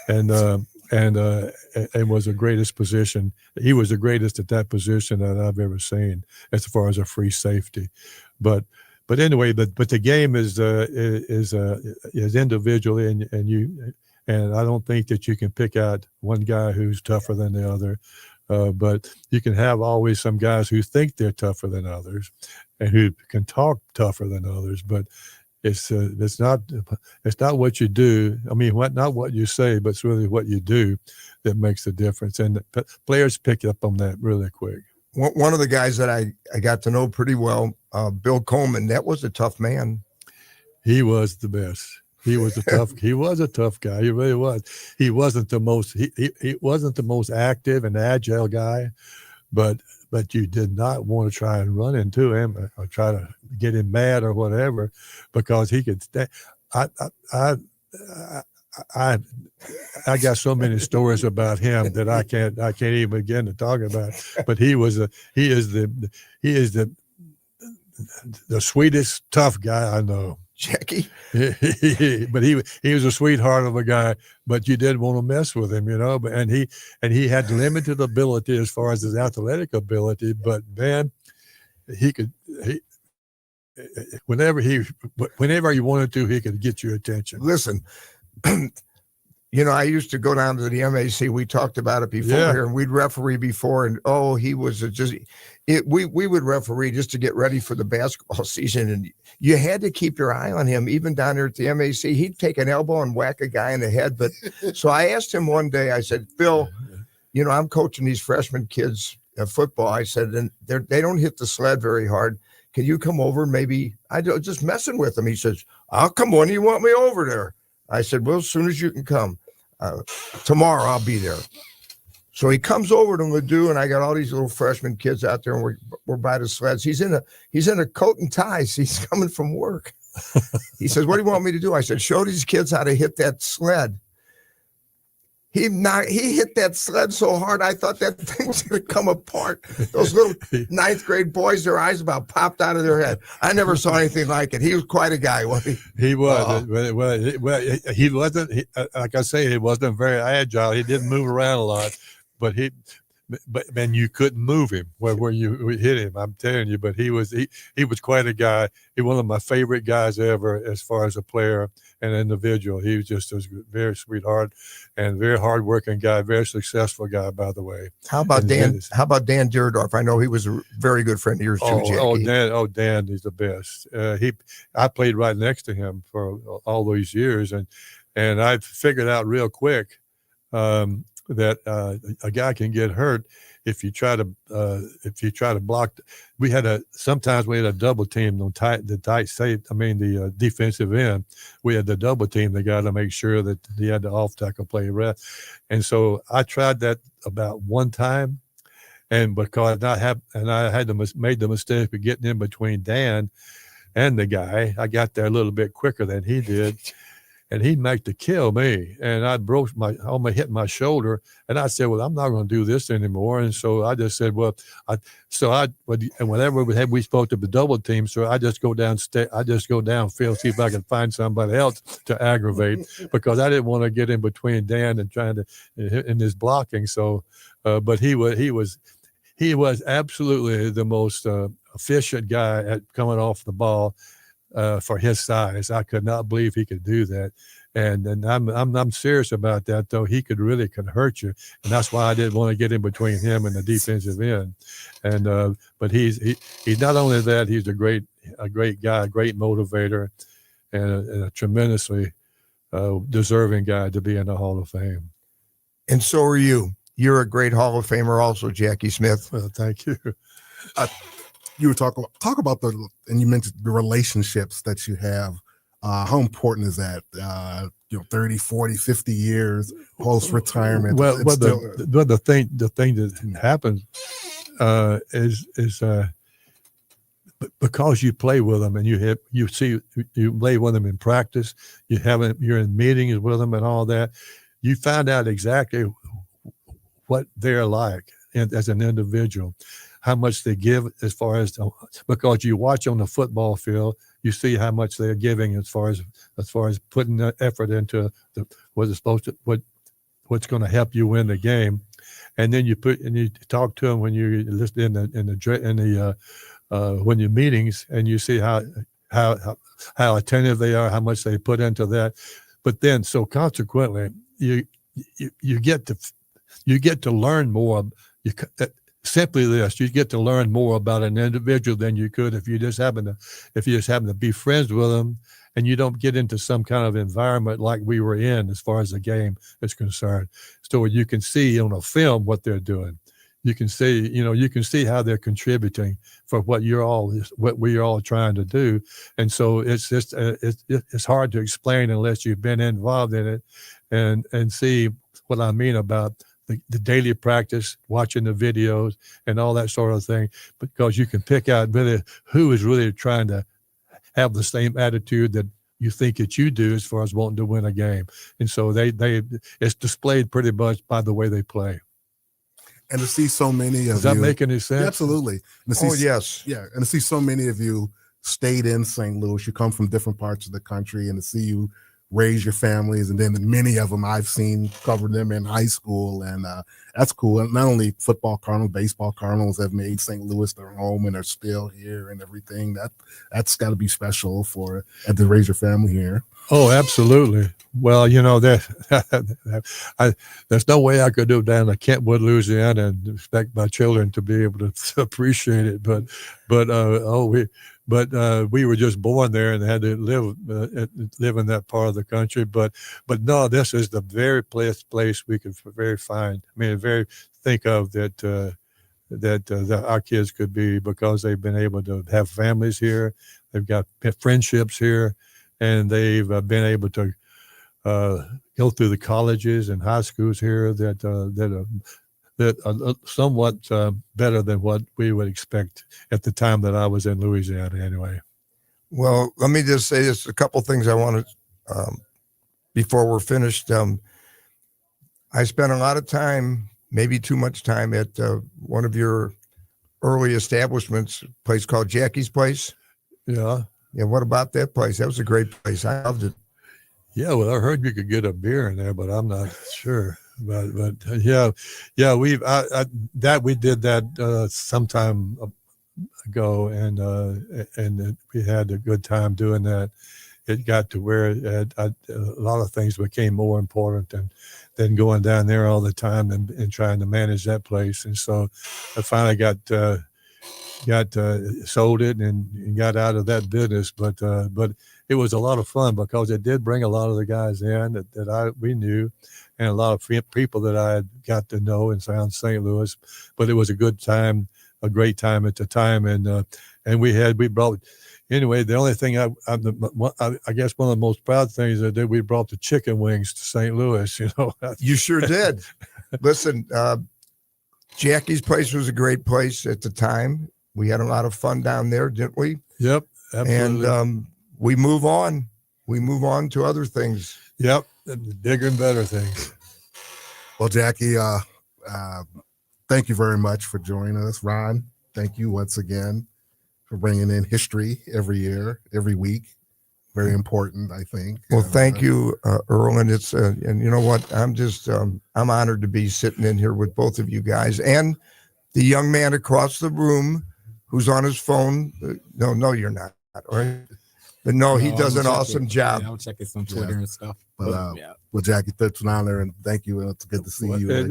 and was the greatest position. He was the greatest at that position that I've ever seen, as far as a free safety. But anyway, but the game is individually, and I don't think that you can pick out one guy who's tougher than the other. But you can have always some guys who think they're tougher than others, and who can talk tougher than others. But it's not what you do. I mean, not what you say, but it's really what you do that makes the difference. And players pick up on that really quick. One of the guys that I got to know pretty well, Bill Coleman, that was a tough man. He was the best. He was a tough guy. He really was. He wasn't the most active and agile guy, but you did not want to try and run into him or try to get him mad or whatever, because he could stay. I got so many stories about him that I can't even begin to talk about. But he is the sweetest, tough guy I know. Jackie. But he was a sweetheart of a guy, but you didn't want to mess with him, But and he had limited ability as far as his athletic ability, but man, whenever he wanted to, he could get your attention. Listen, I used to go down to the MAC. We talked about it before here, and we'd referee before. And he was we would referee just to get ready for the basketball season. And you had to keep your eye on him, even down there at the MAC. He'd take an elbow and whack a guy in the head. But so I asked him one day, I said, Phil, I'm coaching these freshman kids at football. I said, and they don't hit the sled very hard. Can you come over? Maybe I just messing with them. He says, I'll come. When do you want me over there? I said, well, as soon as you can come. Tomorrow I'll be there. So he comes over to Belew, and I got all these little freshman kids out there, and we're by the sleds. He's in a coat and ties. He's coming from work. He says, what do you want me to do? I said, show these kids how to hit that sled. He hit that sled so hard, I thought that thing's going to come apart. Those little ninth grade boys, their eyes about popped out of their head. I never saw anything like it. He was quite a guy, wasn't he? He was. Well, he wasn't, like I say, he wasn't very agile. He didn't move around a lot, but man, you couldn't move him where you hit him. I'm telling you, but he was quite a guy. He was one of my favorite guys ever as far as a player and individual. He was just a very sweetheart and very hardworking guy, very successful guy, by the way. How about Dan? How about Dan Dierdorf? I know he was a very good friend of yours too, Jackie. Dan, he's the best. I played right next to him for all those years, and I figured out real quick that a guy can get hurt if you try to block. Sometimes we had a double team on the defensive end. We had the double team the guy to make sure that he had the off tackle play rest. And so I tried that about one time, and because I had made the mistake of getting in between Dan and the guy, I got there a little bit quicker than he did. And he'd make to kill me, and I almost hit my shoulder. And I said, "Well, I'm not going to do this anymore." And so I just said, "Well," and whenever we spoke to the double team, so I just go downfield, see if I can find somebody else to aggravate, because I didn't want to get in between Dan and trying to in his blocking. So, but he was absolutely the most efficient guy at coming off the ball. For his size, I could not believe he could do that, and I'm serious about that. Though he could hurt you, and that's why I didn't want to get in between him and the defensive end. And but he's not only that, he's a great guy, a great motivator, and a tremendously deserving guy to be in the Hall of Fame. And so are you. You're a great Hall of Famer, also, Jackie Smith. Well, thank you. You were talk about and you mentioned the relationships that you have. How important is that? 30, 40, 50 years post retirement. The thing that happens is because you play with them and you play with them in practice, you're in meetings with them and all that. You find out exactly what they're like as an individual. How much they give because you watch on the football field, you see how much they're giving as far as putting the effort into what's going to help you win the game, and then you talk to them when you listen when you're meetings, and you see how attentive they are, how much they put into that, but then so consequently you get to learn more. Simply this, you get to learn more about an individual than you could if you just happen to be friends with them, and you don't get into some kind of environment like we were in as far as the game is concerned. So you can see on a film what they're doing. You can see how they're contributing for what we're all trying to do. And so it's just it's hard to explain unless you've been involved in it and see what I mean about the daily practice, watching the videos and all that sort of thing, because you can pick out really who is really trying to have the same attitude that you think that you do as far as wanting to win a game. And so it's displayed pretty much by the way they play. And to see so many of you. Does that make any sense? Yeah, absolutely. Yes. Yeah. And to see so many of you stayed in St. Louis. You come from different parts of the country, and to see you raise your families, and then many of them I've seen cover them in high school, and that's cool. And not only football Cardinals, baseball Cardinals have made St. Louis their home and are still here and everything. That's got to be special to raise your family here. Oh, absolutely. Well, there's no way I could go down to Kentwood, Louisiana, and expect my children to be able to appreciate it. But we were just born there and had to live in that part of the country. But no, this is the very place we could think of that our kids could be, because they've been able to have families here, they've got friendships here, and they've been able to go through the colleges and high schools here that are somewhat better than what we would expect at the time that I was in Louisiana anyway. Well, let me just say this, a couple things I want to, before we're finished. I spent a lot of time, maybe too much time, at one of your early establishments, a place called Jackie's Place. Yeah. Yeah. What about that place? That was a great place. I loved it. Yeah. Well, I heard you could get a beer in there, but I'm not sure. But yeah, we did that sometime ago, and we had a good time doing that. It got to where a lot of things became more important than going down there all the time and trying to manage that place. And so I finally got sold it and got out of that business. But it was a lot of fun, because it did bring a lot of the guys in that we knew, and a lot of people that I had got to know and around St. Louis. But it was a good time, a great time at the time, and we brought. Anyway, the only thing I guess one of the most proud things I did, we brought the chicken wings to St. Louis. You sure did. Listen, Jackie's Place was a great place at the time. We had a lot of fun down there, didn't we? Yep, absolutely. And we move on. We move on to other things. Yep, bigger and better things. Well, Jackie, thank you very much for joining us. Ron, thank you once again for bringing in history every year, every week. Very important, I think. Well, thank you, Earl. And it's and you know what? I'm just I'm honored to be sitting in here with both of you guys and the young man across the room who's on his phone. No, you're not. Right? But no, he does an awesome job. Yeah, I'm checking some Twitter and stuff. But well, Jackie, it's an honor, and thank you. And it's good to see you again.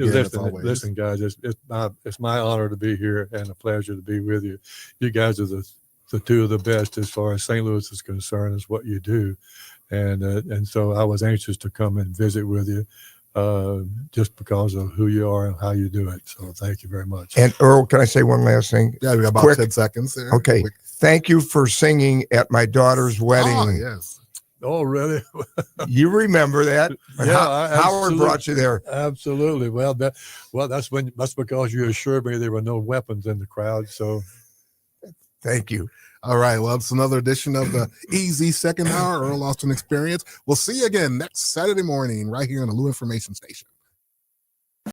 Listen, guys, it's my honor to be here and a pleasure to be with you. You guys are the two of the best as far as St. Louis is concerned, is what you do, and so I was anxious to come and visit with you, just because of who you are and how you do it. So thank you very much. And Earl, can I say one last thing? Yeah, we got about 10 seconds there. Okay. Quick. Thank you for singing at my daughter's wedding. Oh, yes. Oh, really? You remember that? Yeah, Howard brought you there. Absolutely. Well, that's because you assured me there were no weapons in the crowd. So, thank you. All right. Well, it's another edition of the Easy Second Hour Earl Austin Experience. We'll see you again next Saturday morning right here on the Lou Information Station.